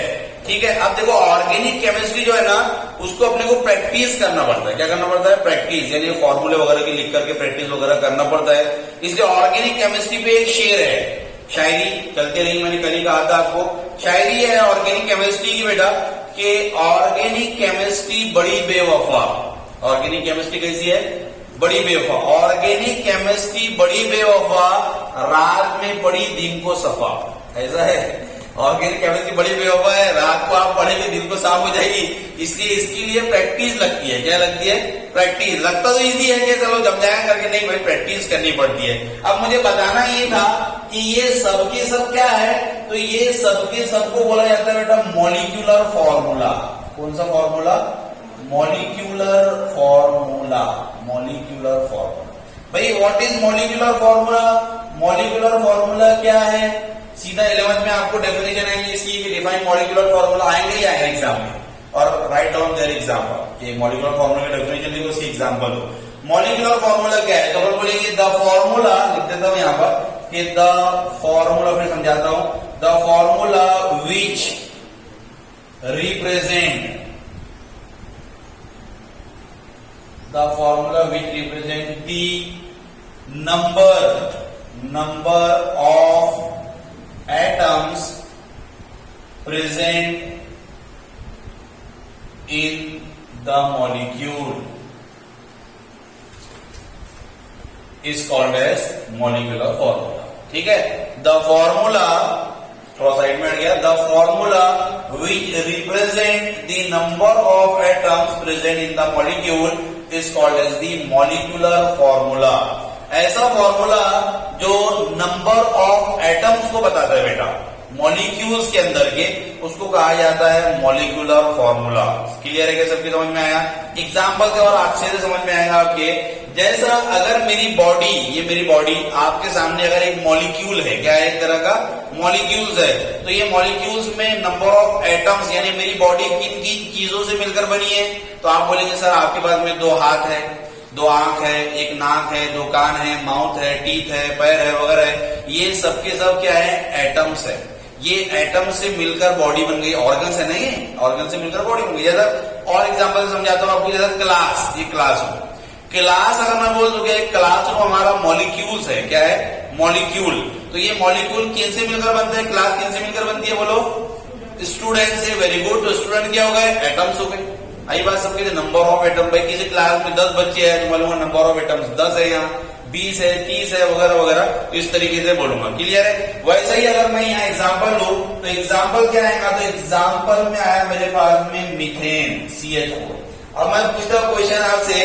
ठीक है। अब देखो ऑर्गेनिक केमिस्ट्री जो है ना, उसको अपने को प्रैक्टिस करना पड़ता है। क्या करना पड़ता है? प्रैक्टिस, यानी फॉर्मूले वगैरह की लिख करके प्रैक्टिस वगैरह करना पड़ता है। इसलिए ऑर्गेनिक केमिस्ट्री पे एक शेर है, शायरी चलती रही, मैंने कल ही कहा था आपको। शायरी है ऑर्गेनिक केमिस्ट्री की बेटा कि ऑर्गेनिक केमिस्ट्री बड़ी बेवफा। ऑर्गेनिक केमिस्ट्री कैसी है? बड़ी बेवफा। ऑर्गेनिक केमिस्ट्री बड़ी बेवफा, रात में पड़ी दिन को सफा। ऐसा है, ऑर्गेनिक केमिस्ट्री बड़ी बेवफा है, रात को आप पढ़ेंगे दिन को साफ हो जाएगी। इसलिए इसके लिए प्रैक्टिस लगती है। क्या लगती है? प्रैक्टिस। लगता तो इजी है कि चलो जब जाए करके, नहीं भाई प्रैक्टिस करनी पड़ती है। अब मुझे बताना ये था कि ये सबके सब क्या है, तो ये सबके सबको बोला जाता है बेटा मॉलिक्यूलर फॉर्मूला। कौन सा formula? Molecular formula. Molecular formula. भाई what is molecular formula? Molecular formula क्या है? सीधा 11th में आपको डेफिनेशन आएंगे इसकी कि डिफाइन मॉलिक्यूलर फॉर्मूला, आएंगे ही आएंगे एग्जाम में। और राइट डाउन देयर एग्जाम्पल, ये मॉलिक्यूलर फॉर्मूला का डेफिनेशन लिखो, उसकी एग्जाम्पल दो। मॉलिक्यूलर फॉर्मूला क्या है? तो हम बोलेंगे द फॉर्मूला, लिख देता हूं यहां पर कि द फॉर्मूला, फिर समझाता हूं, the formula which represent, the formula which represent the number of atoms present in the molecule is called as molecular formula। ठीक है, the formula, थोड़ा साइड में हट गया, the formula which represent the number of atoms present in the molecule is called as the molecular formula। ऐसा फॉर्मूला जो number of atoms को बताता है बेटा मॉलिक्यूल्स के अंदर के, उसको कहा जाता है मॉलिक्यूलर फॉर्मूला। क्लियर है क्या? सबकी समझ में आया? एग्जाम्पल से और अच्छे से समझ में आएगा आपके। जैसा अगर मेरी बॉडी, ये मेरी बॉडी आपके सामने अगर एक मॉलिक्यूल है, क्या है? एक तरह का मॉलिक्यूल्स है, तो ये मॉलिक्यूल्स में नंबर ऑफ एटम्स, यानी मेरी बॉडी किन किन चीजों से मिलकर बनी है? तो आप बोलेंगे सर आपके पास में 2 हाथ है, 2 आंख है, 1 नाक है, 2 कान है, माउथ है, टीथ है, पैर है वगैरह है। ये सबके सब क्या है? एटम्स है। ये एटम से मिलकर बॉडी बन गई। ऑर्गन है नहीं, ऑर्गन से मिलकर बॉडी बन गई। जैसा और एग्जाम्पल से समझाता हूं आपको, जैसा क्लास, ये क्लास हो, क्लास अगर मैं बोल दूं कि क्लास रूम हमारा मॉलिक्यूल्स है, क्या है? मॉलिक्यूल। तो ये मॉलिक्यूल किन से मिलकर बनता है? क्लास किन से मिलकर बनती है? बोलो, स्टूडेंट से। Very good. तो स्टूडेंट क्या हो गए? एटम्स हो गए। आई बात सबके। नंबर ऑफ एटम, भाई किसी क्लास में 10 बच्चे हैं तो मालूम नंबर ऑफ एटम्स 10 है। यहाँ 20 है, 30 है, वगैरह वगैरह, इस तरीके से बोलूंगा। क्लियर है? वैसे ही अगर मैं यहाँ एग्जांपल लूं तो एग्जांपल क्या आएगा, तो एग्जांपल में आया मेरे पास में मीथेन CH4। अब मैं पूछता हूं क्वेश्चन आपसे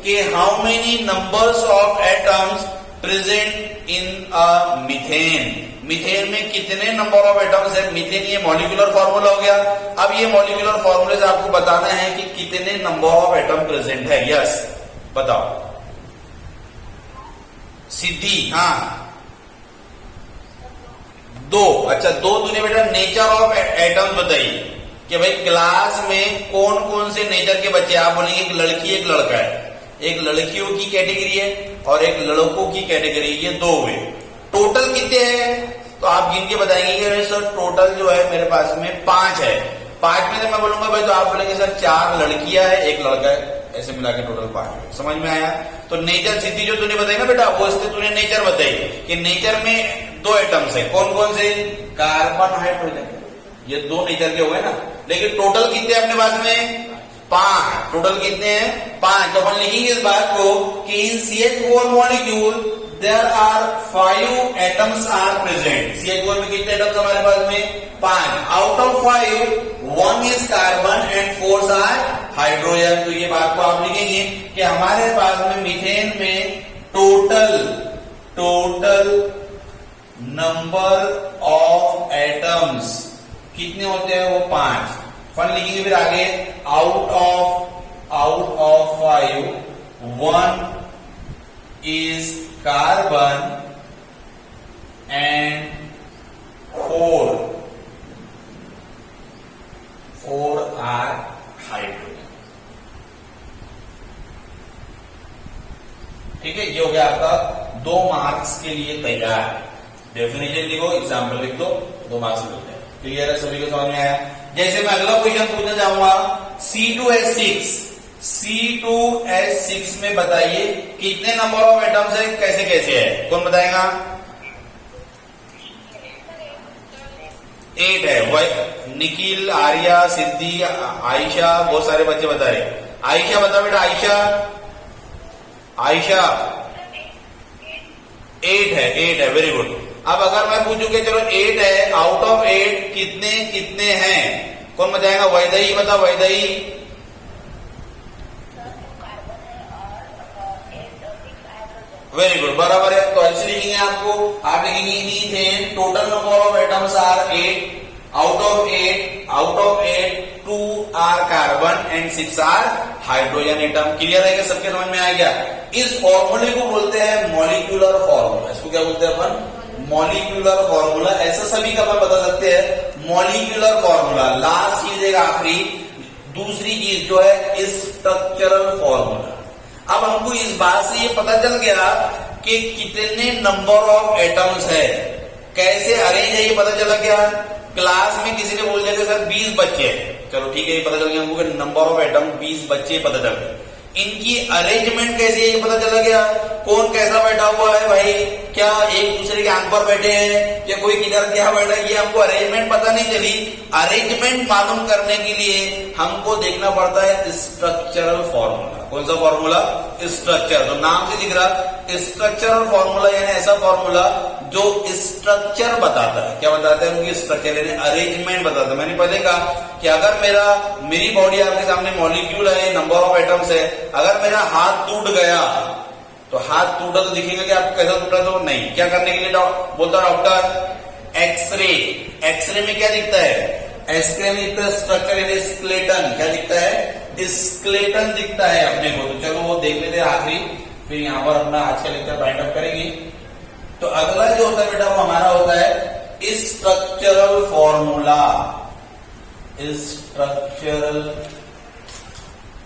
कि how many numbers of atoms present in a methane. Methane में कितने नंबर ऑफ एटम्स है। मीथेन ये मॉलिक्यूलर फॉर्मूला हो गया। अब ये मॉलिक्यूलर फॉर्मूले से आपको बताना है कि कितने नंबर ऑफ एटम प्रेजेंट है। यस बताओ सिद्धि। हाँ 2। अच्छा 2 तूने बेटा नेचर ऑफ एटम्स बताइए कि भाई क्लास में कौन कौन से नेचर के बच्चे। आप बोलेंगे एक लड़की एक लड़का है, एक लड़कियों की कैटेगरी है और एक लड़कों की कैटेगरी, ये 2 हुए। टोटल कितने हैं तो आप गिन के बताएंगे कि सर टोटल जो है मेरे पास में 5 है। 5 में से मैं बोलूंगा भाई, तो आप बोलेंगे सर 4 लड़कियां है 1 लड़का है, ऐसे मिला के टोटल 5। समझ में आया? तो नेचर सिद्धि जो तूने बताई ना बेटा, वो इससे तूने नेचर बताई कि नेचर में 2 एटम्स है। कौन कौन से? कार्बन हाइड्रोजन, ये 2 नेचर के हुए ना। लेकिन टोटल कितने अपने पास में? 5। टोटल कितने हैं? 5। तो अपन लिखेंगे इस बात को कि इन CH4 molecule there are 5 atoms are present। CH4 में कितने एटम्स हमारे पास में? 5। Out of 5 1 is carbon and 4 are hydrogen. तो ये बात को आप लिखेंगे कि हमारे पास में मीथेन में टोटल नंबर ऑफ एटम्स कितने होते हैं? वो 5। फन लिखेंगे फिर आगे out of 5 1 is carbon and 4 are hydrogen. ठीक है, ये हो गया आपका 2 मार्क्स के लिए तैयार। डेफिनेशन लिखो, एग्जाम्पल लिख दो, 2 मार्क्स मिलते हैं। क्लियर है? सभी को समझ में आया? जैसे मैं अगला क्वेश्चन पूछना चाहूंगा C2H6 में बताइए कितने नंबर ऑफ एटम्स है, कैसे कैसे है, कौन बताएगा? 8 है। वही निखिल, आर्या, सिद्धि, आयशा, बहुत सारे बच्चे बता रहे। आयशा बता बेटा, आयशा 8 है। Very good. अब अगर मैं पूछूं कि चलो 8 है, आउट ऑफ 8 कितने कितने हैं, कौन बताएगा? वैदई बता, वैदई। वेरी गुड, बराबर है। तो ऐसे लिखेंगे आपको, आप लिखेंगे methane total number of atoms are 8। Out of 8 2 are carbon and 6 are hydrogen atom. Clear है? सबके समझ में आ गया? इस फॉर्मूले को बोलते हैं मॉलिक्यूलर फॉर्मूला। इसको क्या बोलते हैं अपन? Molecular formula. ऐसा सभी का अपन बता सकते हैं मॉलिक्यूलर फॉर्मूला। लास्ट चीज एक आखिरी दूसरी चीज जो है स्ट्रक्चरल फॉर्मूला। अब हमको इस बात से ये पता चल गया कि कितने नंबर ऑफ एटम्स है, कैसे अरेंज है, ये पता चला गया। क्लास में किसी ने बोल दिया कि सर 20 बच्चे हैं, चलो ठीक है, ये पता चल गया हमको कि नंबर ऑफ एटम 20 बच्चे पता चल गए। इनकी अरेंजमेंट कैसी है ये पता चला गया। कौन कैसा बैठा हुआ है भाई, क्या एक दूसरे के आंख पर बैठे हैं या कोई किधर क्या बैठा है, ये हमको अरेंजमेंट पता नहीं चली। अरेंजमेंट मालूम करने के लिए हमको देखना पड़ता है स्ट्रक्चरल फॉर्मूला। कौन सा फॉर्मूला? स्ट्रक्चर। तो नाम से दिख रहा स्ट्रक्चरल फॉर्मूला, यानी ऐसा फॉर्मूला जो स्ट्रक्चर बताता है। क्या बताता है? उनकी स्ट्रक्चर यानी अरेंजमेंट बताता है। मैंने पहले कहा कि अगर मेरी बॉडी आपके सामने मॉलिक्यूल है, नंबर ऑफ एटम्स है, अगर मेरा हाथ टूट गया तो हाथ टूटा तो दिखेगा कि आपको कैसा टूटा, तो नहीं। क्या करने के लिए बोलता डॉक्टर? एक्सरे। एक्सरे में क्या दिखता है? एक्सरे में दिखता है स्ट्रक्चर यानी स्केलेटन। क्या दिखता है? स्केलेटन दिखता है अपने को। तो चलो वो देख लेते हैं आखिरी, फिर यहाँ पर अपना आज का लेक्चर वाइंड अप करेंगे। तो अगला जो होता है बेटा वो हमारा होता है स्ट्रक्चरल फॉर्मूला। स्ट्रक्चरल,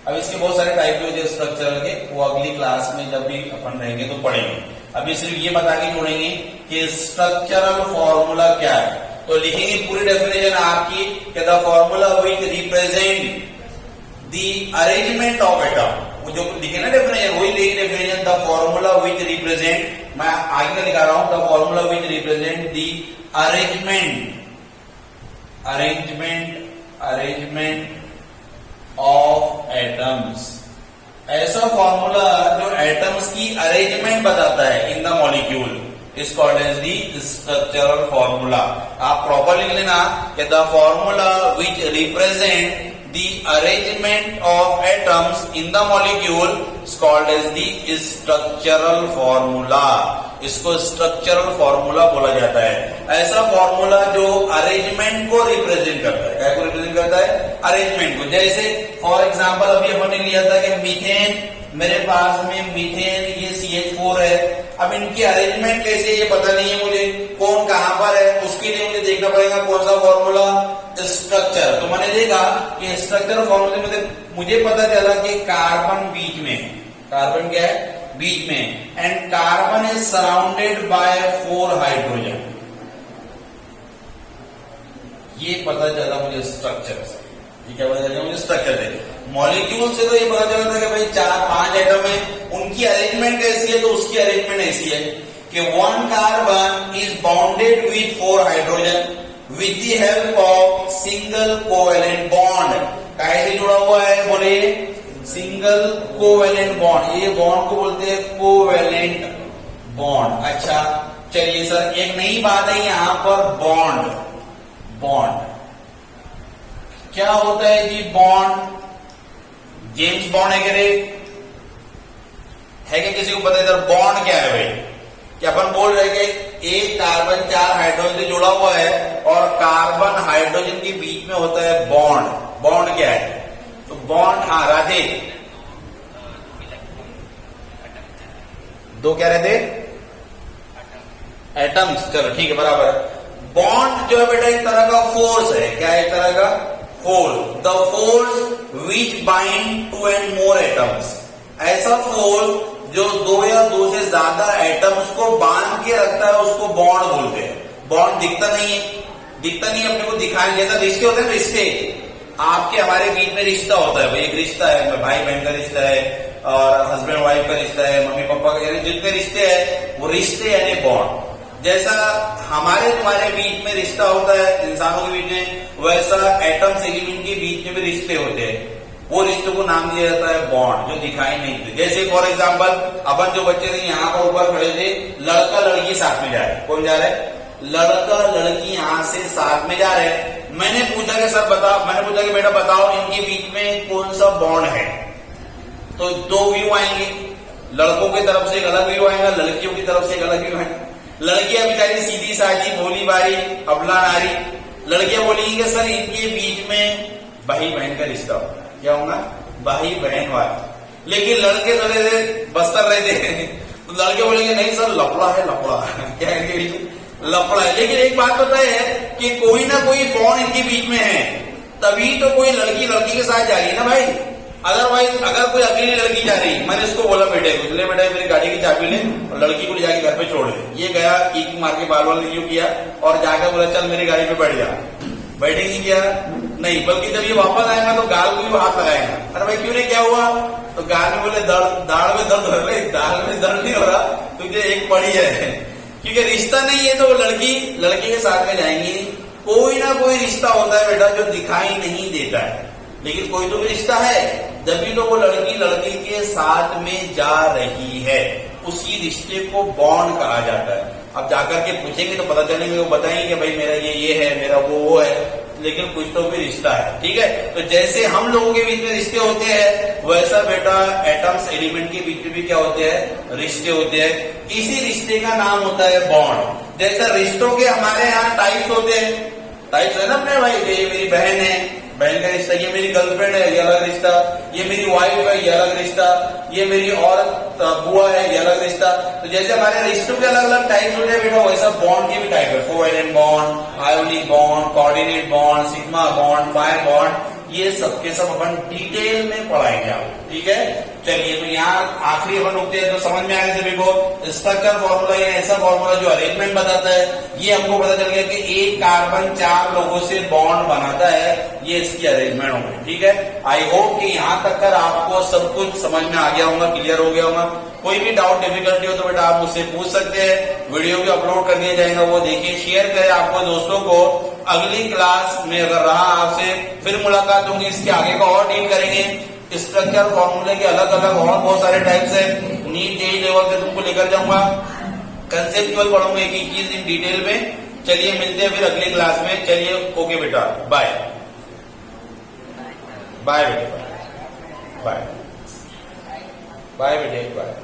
अब इसके बहुत सारे टाइप के होते हैं स्ट्रक्चरल के, वो अगली क्लास में जब भी अपन रहेंगे तो पढ़ेंगे। अभी सिर्फ ये बता के जोड़ेंगे कि स्ट्रक्चरल फॉर्मूला क्या है। तो लिखेंगे पूरी डेफिनेशन आपकी कि the formula which represent the arrangement of atom. वो जो लिखे ना डेफिनेशन, वही लिखी definition, the formula which represent, मैं आगे का लिखा रहा हूं, the formula which represent the arrangement of atoms ऐसा फॉर्मूला जो एटम्स की अरेंजमेंट बताता है in the molecule is called as the structural formula. आप प्रॉपर लिख लेना कि the formula which represent the arrangement of atoms in the molecule is called as the structural formula. इसको स्ट्रक्चरल फॉर्मूला बोला जाता है। ऐसा फॉर्मूला जो अरेंजमेंट को रिप्रेजेंट करता है। क्या को रिप्रेजेंट करता है? अरेंजमेंट को। जैसे फॉर एग्जांपल अभी हमने लिया था कि मीथेन, मेरे पास में मीथेन ये CH4 है। अब इनकी अरेंजमेंट कैसे है ये पता नहीं है मुझे, कौन कहां पर है, उसके लिए मुझे देखना पड़ेगा कौन सा फॉर्मूला, स्ट्रक्चर। तो मैंने देखा कि स्ट्रक्चर फॉर्मूले में मुझे पता चला कि कार्बन बीच में है। कार्बन क्या है? बीच में। And carbon is surrounded by 4 hydrogen. ये पता चला मुझे स्ट्रक्चर से। ये क्या पता चला मुझे? स्ट्रक्चर से। मॉलिक्यूल से तो ये पता चला था कि भाई 4-5 एटम है, उनकी अरेंजमेंट कैसी है, तो उसकी अरेंजमेंट ऐसी है कि 1 carbon is bounded with 4 hydrogen with the help of single covalent bond. कैसे जुड़ा हुआ है? बोले सिंगल कोवेलेंट बॉन्ड। ये बॉन्ड को बोलते हैं कोवेलेंट बॉन्ड। अच्छा चलिए सर, एक नई बात है यहां पर, बॉन्ड। बॉन्ड क्या होता है जी? बॉन्ड जेम्स बॉन्ड है क्या किसी को पता है इधर बॉन्ड क्या है भाई? कि अपन बोल रहे कि एक कार्बन 4 हाइड्रोजन से जुड़ा हुआ है और कार्बन हाइड्रोजन के बीच में होता है बॉन्ड। बॉन्ड क्या है? तो बॉन्ड, हाँ राधे, 2 क्या रहते? एटम्स। चलो ठीक है, बराबर। बॉन्ड जो है बेटा एक तरह का फोर्स है। क्या है? एक तरह का force. The force which bind 2 and more atoms. ऐसा फोर्स जो 2 या 2 से ज्यादा एटम्स को बांध के रखता है उसको बॉन्ड बोलते हैं। बॉन्ड दिखता नहीं है, दिखता नहीं अपने को दिखाने जैसा रिश्ते होते हैं। रिश्ते आपके हमारे बीच में रिश्ता होता है भाई, एक रिश्ता है, भाई बहन का रिश्ता है और हस्बैंड वाइफ का रिश्ता है, मम्मी पापा का, यानी जितने रिश्ते हैं वो रिश्ते यानी बॉन्ड। जैसा हमारे तुम्हारे बीच में रिश्ता होता है इंसानों के बीच में, वैसा एटम्स एलिमेंट के बीच में भी रिश्ते होते हैं। वो रिश्ते को नाम दिया जाता है बॉन्ड, जो दिखाई नहीं देते। जैसे फॉर एग्जांपल अपन जो बच्चे थे यहाँ पर ऊपर खड़े थे, लड़का लड़की साथ में जा रहे हैं। कौन जा रहा है? लड़का लड़की यहाँ से साथ में जा रहे हैं। मैंने पूछा कि सर बताओ, मैंने पूछा कि बेटा बताओ इनके बीच में कौन सा बॉन्ड है? तो 2 व्यू आएंगे, लड़कों की तरफ से एक अलग व्यू आएगा, लड़कियों की तरफ से एक अलग व्यू आएगा। लड़कियां बेचारी सीधी सादी भोली बारी अबला नारी, लड़कियां बोलेंगी कि सर इनके बीच में भाई बहन का रिश्ता होगा। क्या होगा? भाई बहन वाला। लेकिन लड़के थोड़े से बस्तर रहते हैं तो लड़के बोलेंगे नहीं सर लफड़ा है, लफड़ा। क्या है इनके बीच में? लफड़ा है। लेकिन एक बात तो तय है कि कोई ना कोई बॉन्ड इनके बीच में है, तभी तो कोई लड़की लड़की के साथ जा रही है ना भाई। अदरवाइज अगर कोई अकेली लड़की जा रही, मैंने इसको बोला बेटे को, ले बेटा मेरी गाड़ी की चाबी ले और लड़की को ले जाके घर पे छोड़ दे। ये गया कीक मार के बाल वाल यूं किया और जाकर बोला चल मेरी गाड़ी पे बैठ जा। बैठेंगी क्या? नहीं, बल्कि जब ये वापस आएगा तो गाल को भी हाथ लगाएगा। अरे भाई क्यों नहीं, क्या हुआ? तो गाल में बोले दर्द, दाढ़ में दर्द हो रहा है। दाढ़ में दर्द नहीं हो रहा, तुझे एक पड़ी है। क्योंकि रिश्ता नहीं है तो लड़की लड़के के साथ में जाएंगी। कोई ना कोई रिश्ता होता है बेटा जो दिखाई नहीं देता है, लेकिन कोई तो भी रिश्ता है, जब भी तो वो लड़की लड़के के साथ में जा रही है, उसी रिश्ते को बॉन्ड कहा जाता है। अब जाकर के पूछेंगे तो पता चलेंगे, वो बताएंगे कि भाई मेरा ये है, मेरा वो है, लेकिन कुछ तो भी रिश्ता है। ठीक है, तो जैसे हम लोगों के बीच में रिश्ते होते हैं, वैसा बेटा एटम्स एलिमेंट के बीच में भी क्या होते हैं? रिश्ते होते हैं। इसी रिश्ते का नाम होता है बॉन्ड। जैसा रिश्तों के हमारे यहाँ टाइप्स होते हैं, टाइप्स है ना अपने भाई, ये मेरी बहन है, बहन का रिश्ता, ये मेरी गर्लफ्रेंड है, ये अलग रिश्ता, ये मेरी वाइफ है, ये अलग रिश्ता, ये मेरी और बुआ है, ये अलग रिश्ता। तो जैसे हमारे रिश्तों के अलग अलग टाइप्स होते हैं बेटा, वैसा बॉन्ड के भी टाइप है। Covalent bond, ionic bond, coordinate bond, sigma bond, fire bond, ये सबके सब अपन डिटेल में पढ़ाएंगे आपको। ठीक है, चलिए तो यहाँ आखिरी अपन रुकते हैं। तो समझ में आने से देखो, स्ट्रक्चर फॉर्मूला या ऐसा फॉर्मूला जो अरेंजमेंट बताता है, ये हमको पता चल गया कि एक कार्बन 4 लोगों से बॉन्ड बनाता है, ये इसकी अरेंजमेंट होगी। ठीक है, आई होप कि यहाँ तक कर आपको सब कुछ समझ में आ गया होगा, क्लियर हो गया होगा। कोई भी डाउट डिफिकल्टी हो तो बेटा आप मुझसे पूछ सकते हैं। वीडियो भी अपलोड कर दिया जाएगा, वो देखिए, शेयर करें आपको दोस्तों को। अगली क्लास में अगर रहा आपसे फिर मुलाकात होगी, इसके आगे का और डील करेंगे। स्ट्रक्चर फॉर्मूले के अलग अलग और बहुत सारे टाइप्स है, नीट जेईई लेवल से तुमको लेकर जाऊंगा, कंसेप्चुअल पढ़ूंगा एक एक चीज इन डिटेल में। चलिए मिलते हैं फिर अगली क्लास में। चलिए ओके बेटा, बाय बाय बेटे, बाय बाय बेटे, बाय।